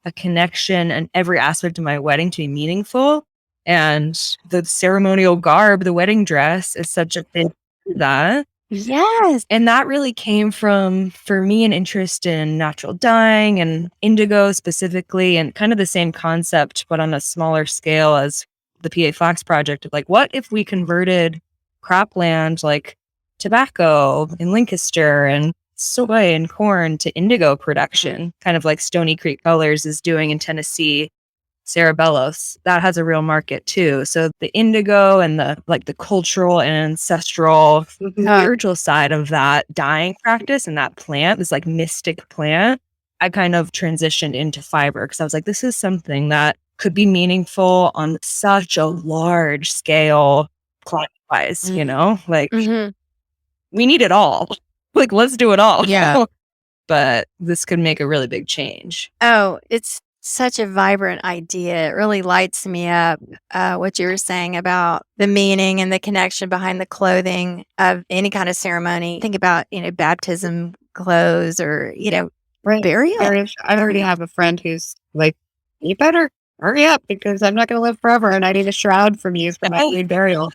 a connection and every aspect of my wedding to be meaningful. And the ceremonial garb, the wedding dress is such a big that. Yes. And that really came from, for me, an interest in natural dyeing and indigo specifically, and kind of the same concept, but on a smaller scale as the PA Flax Project of what if we converted cropland like tobacco in Lancaster and soy and corn to indigo production, kind of like Stony Creek Colors is doing in Tennessee, Cerebellos. That has a real market too. So the indigo and the cultural and ancestral spiritual side of that dyeing practice and that plant, this mystic plant, I kind of transitioned into fiber because I was like, this is something that could be meaningful on such a large scale climate-wise, we need it all. Let's do it all. Yeah. But this could make a really big change. Oh, it's such a vibrant idea. It really lights me up, what you were saying about the meaning and the connection behind the clothing of any kind of ceremony. Think about, baptism clothes or, Right. burial. I already have a friend who's like, you better hurry up because I'm not going to live forever and I need a shroud from you for my green burial.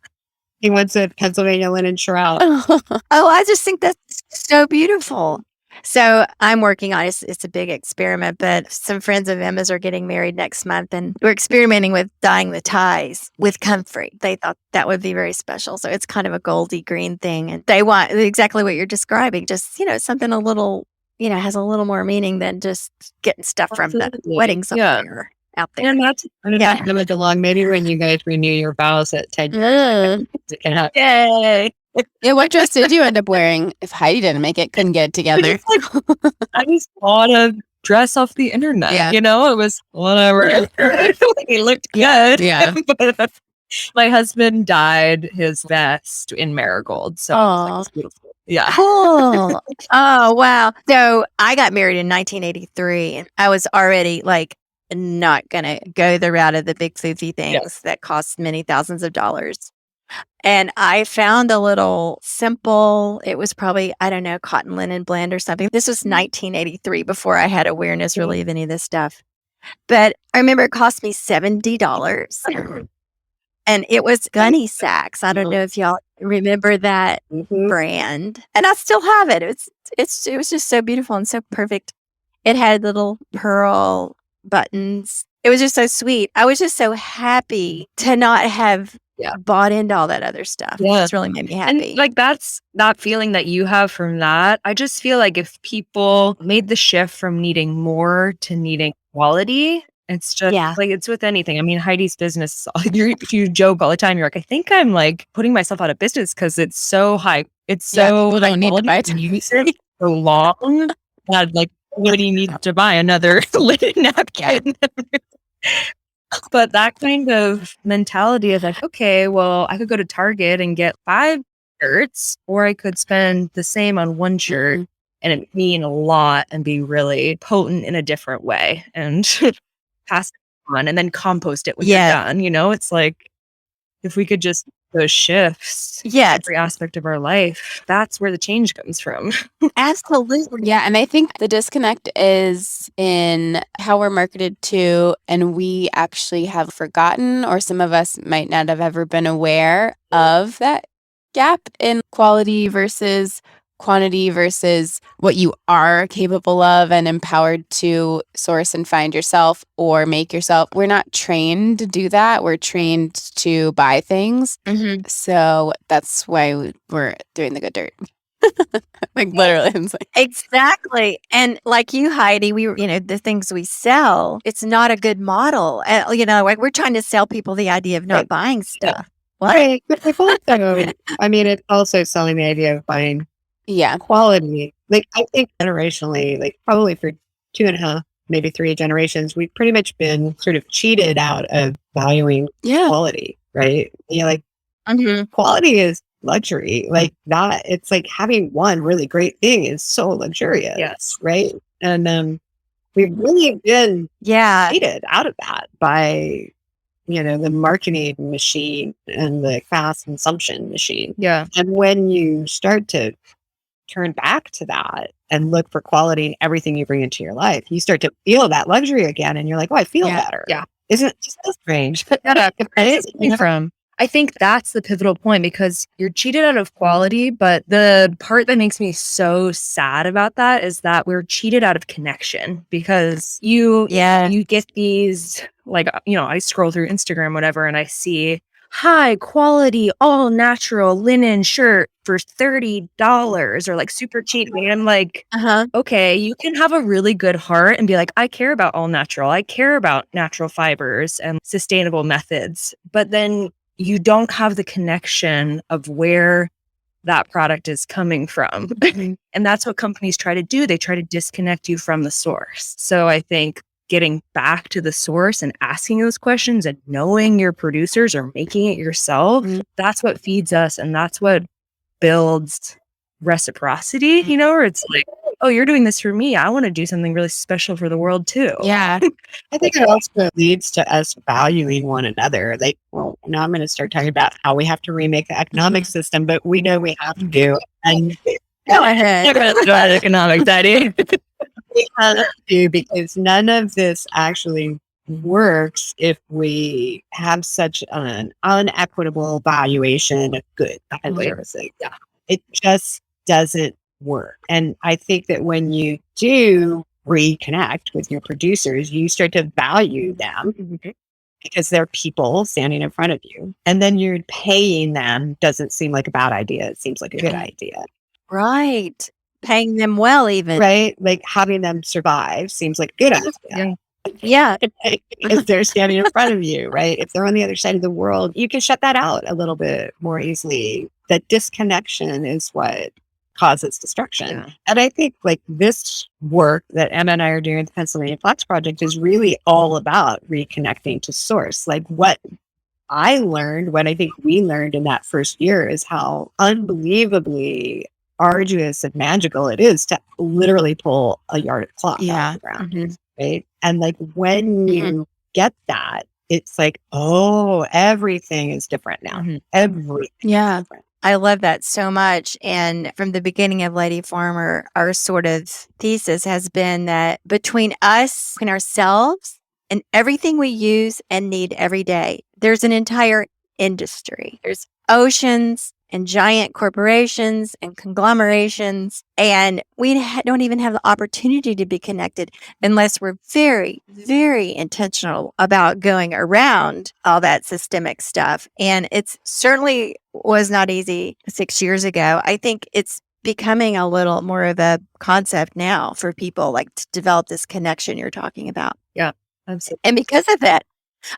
He wants a Pennsylvania linen shroud. Oh, I just think that's so beautiful. So I'm working on it's a big experiment, but some friends of Emma's are getting married next month and we're experimenting with dyeing the ties with comfrey. They thought that would be very special. So it's kind of a goldy green thing. And they want exactly what you're describing, just, something a little, has a little more meaning than just getting stuff from the Absolutely. wedding Yeah. somewhere out there. And that's Yeah. coming along. Maybe when you guys renew your vows at 10 years, Mm. it can happen. Yay. Yeah, what dress did you end up wearing? If Heidi didn't make it, couldn't get it together. I just bought a dress off the internet. Yeah. It was whatever. It looked good. Yeah. But my husband dyed his vest in marigold. So Aw. it's beautiful. Yeah. Cool. Oh, wow. So I got married in 1983 and I was already not going to go the route of the big floofy things that cost many thousands of dollars. And I found a little simple, it was probably, I don't know, cotton linen blend or something. This was 1983 before I had awareness really of any of this stuff. But I remember it cost me $70. And it was Gunny Sacks. I don't know if y'all remember that brand. And I still have it. It was just so beautiful and so perfect. It had little pearl buttons. It was just so sweet. I was just so happy to not have bought into all that other stuff. Yeah. It's really made me happy. And that's that feeling that you have from that. I just feel like if people made the shift from needing more to needing quality, it's just it's with anything. I mean, Heidi's business, you joke all the time. You're like, I think I'm putting myself out of business because it's so high. It's so people don't need to buy it. use it so long that nobody needs to buy another linen napkin. But that kind of mentality is okay, well, I could go to Target and get 5 shirts, or I could spend the same on one shirt and it mean a lot and be really potent in a different way and pass it on and then compost it when you're done. It's if we could just those shifts every aspect of our life, that's where the change comes from. Absolutely. Yeah, and I think the disconnect is in how we're marketed to, and we actually have forgotten, or some of us might not have ever been aware of that gap in quality versus quantity versus what you are capable of and empowered to source and find yourself or make yourself. We're not trained to do that. We're trained to buy things. So that's why we're doing the good dirt. Literally. Exactly. And like you, Heidi, we were, the things we sell, it's not a good model. We're trying to sell people the idea of not buying stuff. What? Right. I mean, it's also selling the idea of buying quality. I think generationally, probably for 2.5, maybe 3 generations, we've pretty much been sort of cheated out of valuing quality, right? Quality is luxury. That, it's having one really great thing is so luxurious. Yes. Right. And we've really been cheated out of that by the marketing machine and the fast consumption machine. Yeah. And when you start to turn back to that and look for quality in everything you bring into your life, you start to feel that luxury again. And you're like, oh, I feel better. Yeah. Isn't it just so strange? From. I think that's the pivotal point because you're cheated out of quality. But the part that makes me so sad about that is that we're cheated out of connection because you get these, I scroll through Instagram, whatever, and I see high quality, all natural linen shirt for $30 or super cheap. And I'm okay, you can have a really good heart and be like, I care about all natural. I care about natural fibers and sustainable methods. But then you don't have the connection of where that product is coming from. And that's what companies try to do. They try to disconnect you from the source. So I think getting back to the source and asking those questions and knowing your producers or making it yourself, that's what feeds us. And that's what builds reciprocity, where it's oh, you're doing this for me. I want to do something really special for the world too. Yeah. I think it also leads to us valuing one another. Now I'm going to start talking about how we have to remake the economic system, but we know we have to do. And Go ahead. Economics, Daddy. We have to, because none of this actually works if we have such an unequitable valuation of good services. Yeah. It just doesn't work. And I think that when you do reconnect with your producers, you start to value them because they're people standing in front of you. And then you're paying them doesn't seem like a bad idea. It seems like a good idea. Right. Paying them well, even. Right? Like having them survive seems like a good idea. Yeah. If they're standing in front of you, right? If they're on the other side of the world, you can shut that out a little bit more easily. That disconnection is what causes destruction. Yeah. And I think like this work that Emma and I are doing at the Pennsylvania Flax Project is really all about reconnecting to source. Like what I learned, what I think we learned in that first year is how unbelievably arduous and magical it is to literally pull a yard of cloth out of the ground. Right. And like when you get that, it's like, oh, everything is different now. Everything is different. I love that so much. And from the beginning of Lady Farmer, our sort of thesis has been that between us, between ourselves, and everything we use and need every day, there's an entire industry. There's oceans and giant corporations and conglomerations. And we don't even have the opportunity to be connected unless we're very, very intentional about going around all that systemic stuff. And it's certainly was not easy 6 years ago. I think it's becoming a little more of a concept now for people, like to develop this connection you're talking about. Yeah, absolutely. And because of that,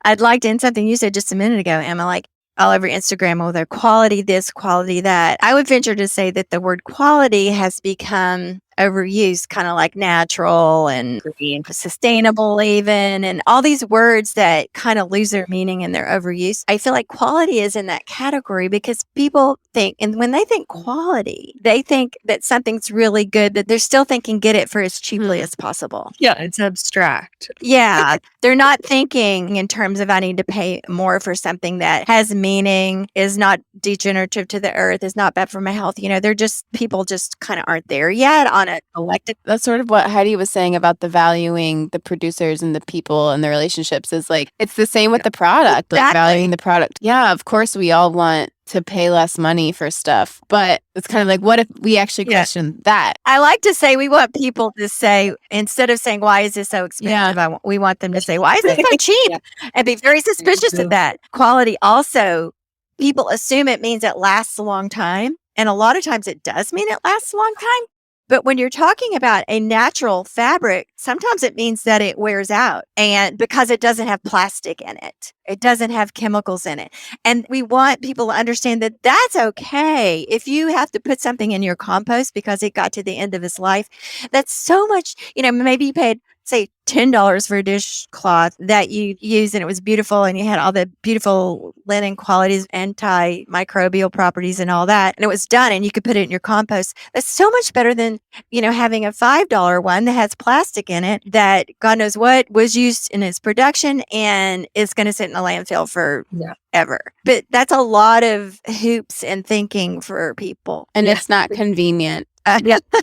I'd like to end something you said just a minute ago, Emma, like all over Instagram, with their quality this, quality that. I would venture to say that the word quality has become overused, kind of like natural and sustainable even, and all these words that kind of lose their meaning and they're overused. I feel like quality is in that category because people think, and when they think quality, they think that something's really good, but they're still thinking get it for as cheaply as possible. Yeah, it's abstract. Yeah, they're not thinking in terms of I need to pay more for something that has meaning, is not degenerative to the earth, is not bad for my health. You know, they're just, people just kind of aren't there yet on a collective. That's sort of what Heidi was saying about the valuing the producers and the people and the relationships is like, it's the same with the product, like valuing the product. Yeah, of course we all want to pay less money for stuff, but it's kind of like, what if we actually question that? I like to say we want people to say, instead of saying, why is this so expensive? We want them to say, why is it so cheap? And be very suspicious of that. Quality also, people assume it means it lasts a long time. And a lot of times it does mean it lasts a long time. But when you're talking about a natural fabric, sometimes it means that it wears out, and because it doesn't have plastic in it, it doesn't have chemicals in it. And we want people to understand that that's okay. If you have to put something in your compost because it got to the end of its life, that's so much, you know, maybe you paid, say, $10 for a dishcloth that you used and it was beautiful and you had all the beautiful linen qualities, antimicrobial properties and all that, and it was done and you could put it in your compost. That's so much better than, you know, having a $5 one that has plastic in it that God knows what was used in its production and is going to sit in a landfill forever. But that's a lot of hoops and thinking for people. And it's not convenient.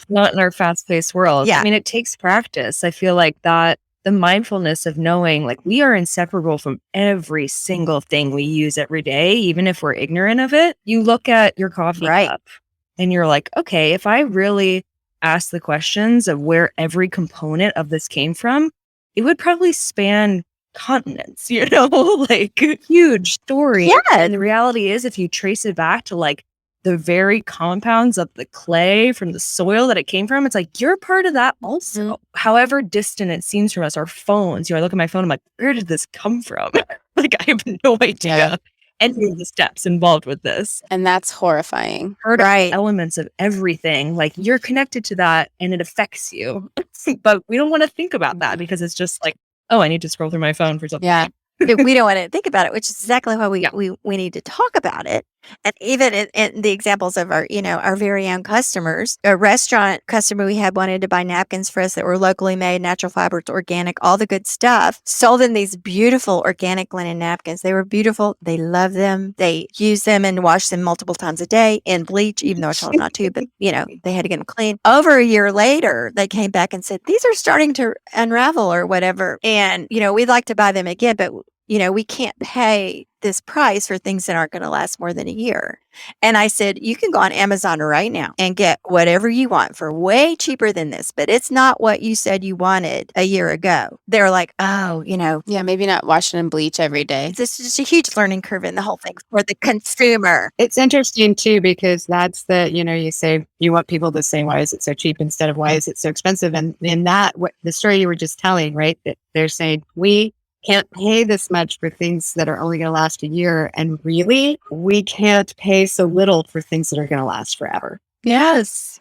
Not in our fast-paced world. I mean, it takes practice. I feel like that the mindfulness of knowing like we are inseparable from every single thing we use every day, even if we're ignorant of it. You look at your coffee cup and you're like, okay, if I really ask the questions of where every component of this came from, it would probably span continents, you know, like huge story. Yeah. And the reality is if you trace it back to like the very compounds of the clay from the soil that it came from, it's like, you're part of that also. However distant it seems from us, our phones, you know, I look at my phone, I'm like, where did this come from? Like, I have no idea any of the steps involved with this. And that's horrifying. Elements of everything, like you're connected to that and it affects you. But we don't want to think about that because it's just like, oh, I need to scroll through my phone for something. Yeah. But we don't want to think about it, which is exactly why we need to talk about it. And even in the examples of our, our very own customers, a restaurant customer we had wanted to buy napkins for us that were locally made, natural fibers, organic, all the good stuff. Sold them these beautiful organic linen napkins. They were beautiful. They love them. They use them and wash them multiple times a day in bleach, even though I told them not to, but they had to get them clean. Over a year later, they came back and said, these are starting to unravel or whatever. And, we'd like to buy them again, but we can't pay this price for things that aren't going to last more than a year. And I said, you can go on Amazon right now and get whatever you want for way cheaper than this, but it's not what you said you wanted a year ago. They're like, oh, Yeah, maybe not washing in bleach every day. this is just a huge learning curve in the whole thing for the consumer. It's interesting too, because that's you say you want people to say, why is it so cheap instead of why is it so expensive? And in that, what the story you were just telling, right? That they're saying, we can't pay this much for things that are only going to last a year. And really, we can't pay so little for things that are going to last forever. Yes,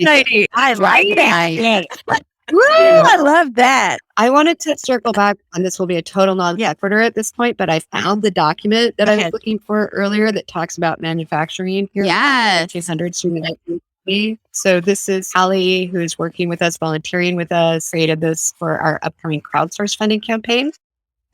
Heidi. I like that. Right. Woo, I love that. I wanted to circle back, and this will be a total non-sequitur at this point, but I found the document that I was looking for earlier that talks about manufacturing here. Yes. 1800s through the 1980s. So this is Hallie, who is working with us, volunteering with us, created this for our upcoming crowdsource funding campaign.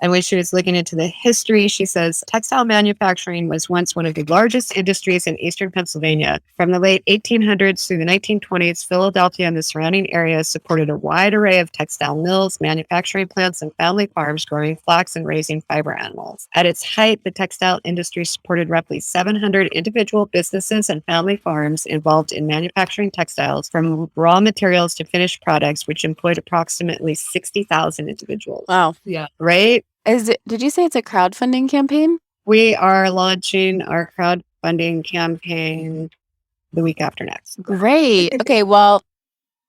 And when she was looking into the history, she says, textile manufacturing was once one of the largest industries in eastern Pennsylvania. From the late 1800s through the 1920s, Philadelphia and the surrounding areas supported a wide array of textile mills, manufacturing plants, and family farms growing flax and raising fiber animals. At its height, the textile industry supported roughly 700 individual businesses and family farms involved in manufacturing textiles, from raw materials to finished products, which employed approximately 60,000 individuals. Wow. Yeah. Right? Did you say it's a crowdfunding campaign? We are launching our crowdfunding campaign the week after next. Great. Okay, well,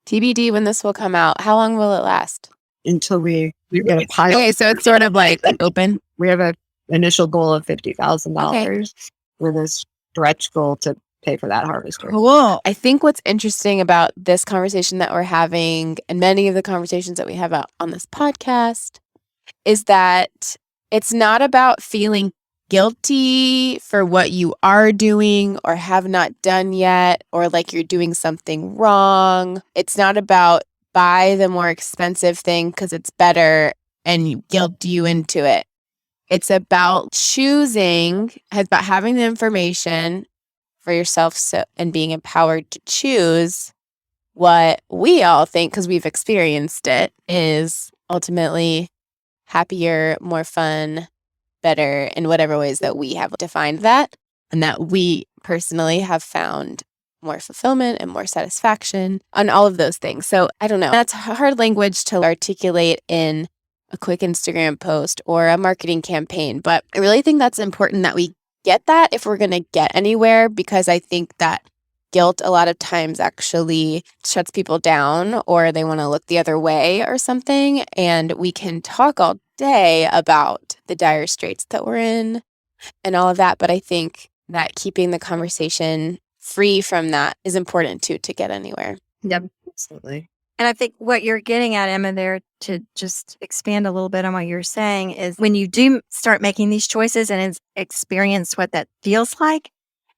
TBD when this will come out. How long will it last? Until we get a pilot. Okay, so it's sort of like open. We have an initial goal of $50,000 with a stretch goal to pay for that harvester. Cool. I think what's interesting about this conversation that we're having, and many of the conversations that we have on this podcast, is that it's not about feeling guilty for what you are doing or have not done yet, or like you're doing something wrong. It's not about buy the more expensive thing because it's better and guilt you into it. It's about choosing, it's about having the information for yourself and being empowered to choose what we all think, because we've experienced it, is ultimately happier, more fun, better, in whatever ways that we have defined that, and that we personally have found more fulfillment and more satisfaction on all of those things. So I don't know. That's hard language to articulate in a quick Instagram post or a marketing campaign, but I really think that's important that we get that if we're going to get anywhere, because I think that guilt a lot of times actually shuts people down, or they want to look the other way or something. And we can talk all day about the dire straits that we're in and all of that. But I think that keeping the conversation free from that is important too, to get anywhere. Yep, absolutely. And I think what you're getting at, Emma, there, to just expand a little bit on what you're saying, is when you do start making these choices and experience what that feels like,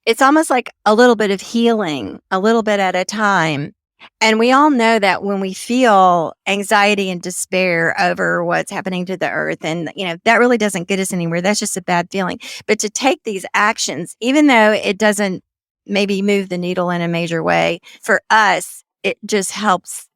it's almost like a little bit of healing, a little bit at a time. And we all know that when we feel anxiety and despair over what's happening to the earth, and, that really doesn't get us anywhere. That's just a bad feeling. But to take these actions, even though it doesn't maybe move the needle in a major way, for us, it just helps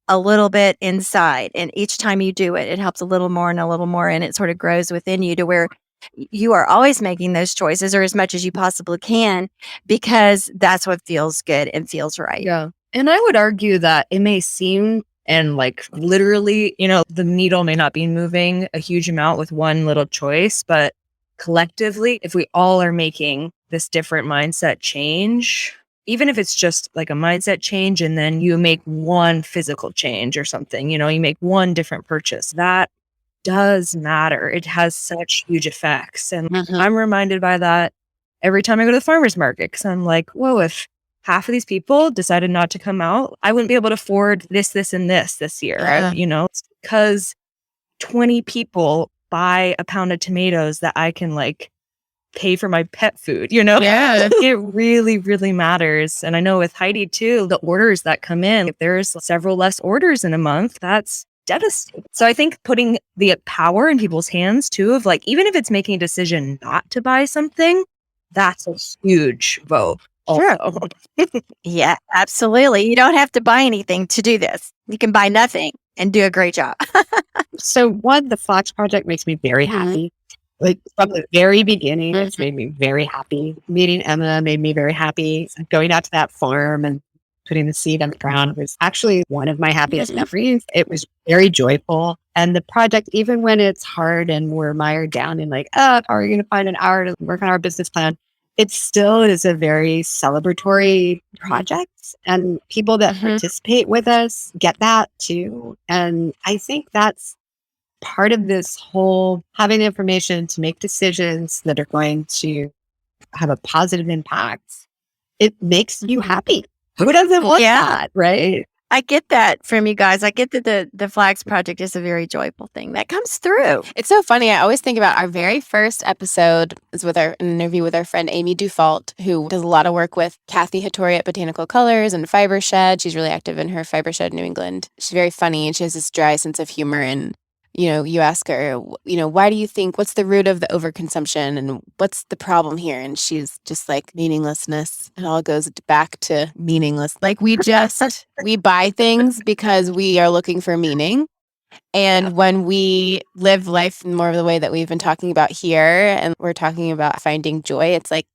a little bit inside. And each time you do it, it helps a little more and a little more. And it sort of grows within you to where you are always making those choices, or as much as you possibly can, because that's what feels good and feels right. Yeah. And I would argue that it may seem, and like literally, the needle may not be moving a huge amount with one little choice, but collectively, if we all are making this different mindset change, even if it's just like a mindset change, and then you make one physical change or something, you make one different purchase, that does matter. It has such huge effects. And I'm reminded by that every time I go to the farmer's market, because I'm like, whoa, if half of these people decided not to come out, I wouldn't be able to afford this, and this year. It's because 20 people buy a pound of tomatoes that I can pay for my pet food, you know? Yeah. It really, really matters. And I know with Heidi too, the orders that come in, if there's several less orders in a month, that's devastating. So I think putting the power in people's hands too, of like, even if it's making a decision not to buy something, that's a huge vote. Sure. Also. Yeah, absolutely. You don't have to buy anything to do this. You can buy nothing and do a great job. So one, the Flax Project makes me very happy. Like from the very beginning, it's made me very happy. Meeting Emma made me very happy. Going out to that farm and putting the seed on the ground was actually one of my happiest memories. It was very joyful. And the project, even when it's hard and we're mired down in like, how are you going to find an hour to work on our business plan? It still is a very celebratory project. And people that participate with us get that too. And I think that's part of this whole having the information to make decisions that are going to have a positive impact. It makes you happy. Who doesn't want that, right? I get that from you guys. I get that the Flax Project is a very joyful thing that comes through. It's so funny. I always think about our very first episode is with an interview with our friend Amy Dufault, who does a lot of work with Kathy Hattori at Botanical Colors and Fiber Shed. She's really active in her Fiber Shed New England. She's very funny and she has this dry sense of humor. And you ask her, why do you think, what's the root of the overconsumption and what's the problem here? And she's just like, meaninglessness. It all goes back to meaningless. Like we buy things because we are looking for meaning. And when we live life in more of the way that we've been talking about here, and we're talking about finding joy, it's like,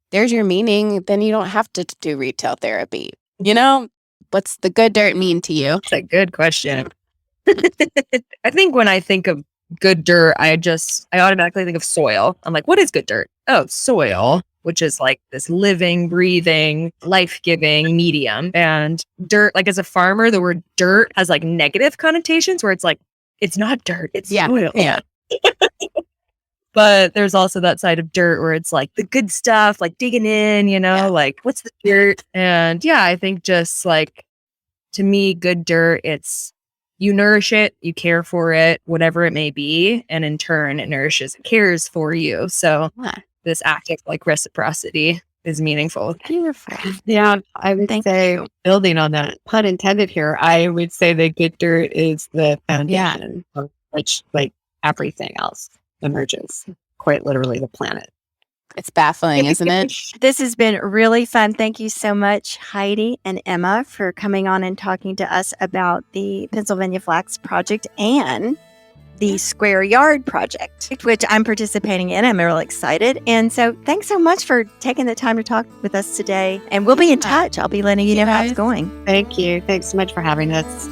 there's your meaning. Then you don't have to do retail therapy. What's the good dirt mean to you? That's a good question. I think when I think of good dirt, I automatically think of soil. I'm like, what is good dirt? Oh, soil, which is like this living, breathing, life-giving medium. And dirt, like as a farmer, the word dirt has like negative connotations where it's like, it's not dirt, it's soil. Yeah. But there's also that side of dirt where it's like the good stuff, like digging in, like what's the dirt? And yeah, I think just like, to me, good dirt, it's you nourish it, you care for it, whatever it may be. And in turn, it nourishes and cares for you. So this act of like reciprocity is meaningful. Beautiful. Yeah, I would say, building on that, pun intended here, I would say that good dirt is the foundation of which like everything else emerges, quite literally the planet. It's baffling, isn't it? This has been really fun. Thank you so much, Heidi and Emma, for coming on and talking to us about the Pennsylvania Flax Project and the Square Yard Project, which I'm participating in. I'm really excited. And so thanks so much for taking the time to talk with us today. And we'll be in touch. I'll be letting you know how it's going. Thank you. Thanks so much for having us.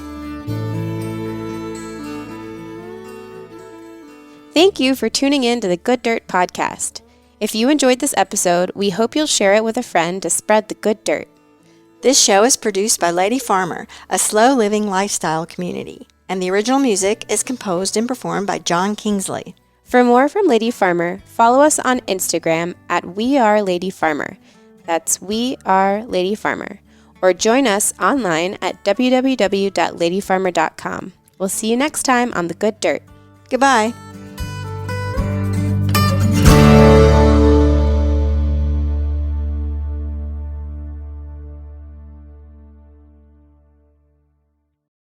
Thank you for tuning in to the Good Dirt Podcast. If you enjoyed this episode, we hope you'll share it with a friend to spread the good dirt. This show is produced by Lady Farmer, a slow living lifestyle community, and the original music is composed and performed by John Kingsley. For more from Lady Farmer, follow us on Instagram at WeAreLadyFarmer. That's We Are Lady Farmer. Or join us online at www.ladyfarmer.com. We'll see you next time on The Good Dirt. Goodbye.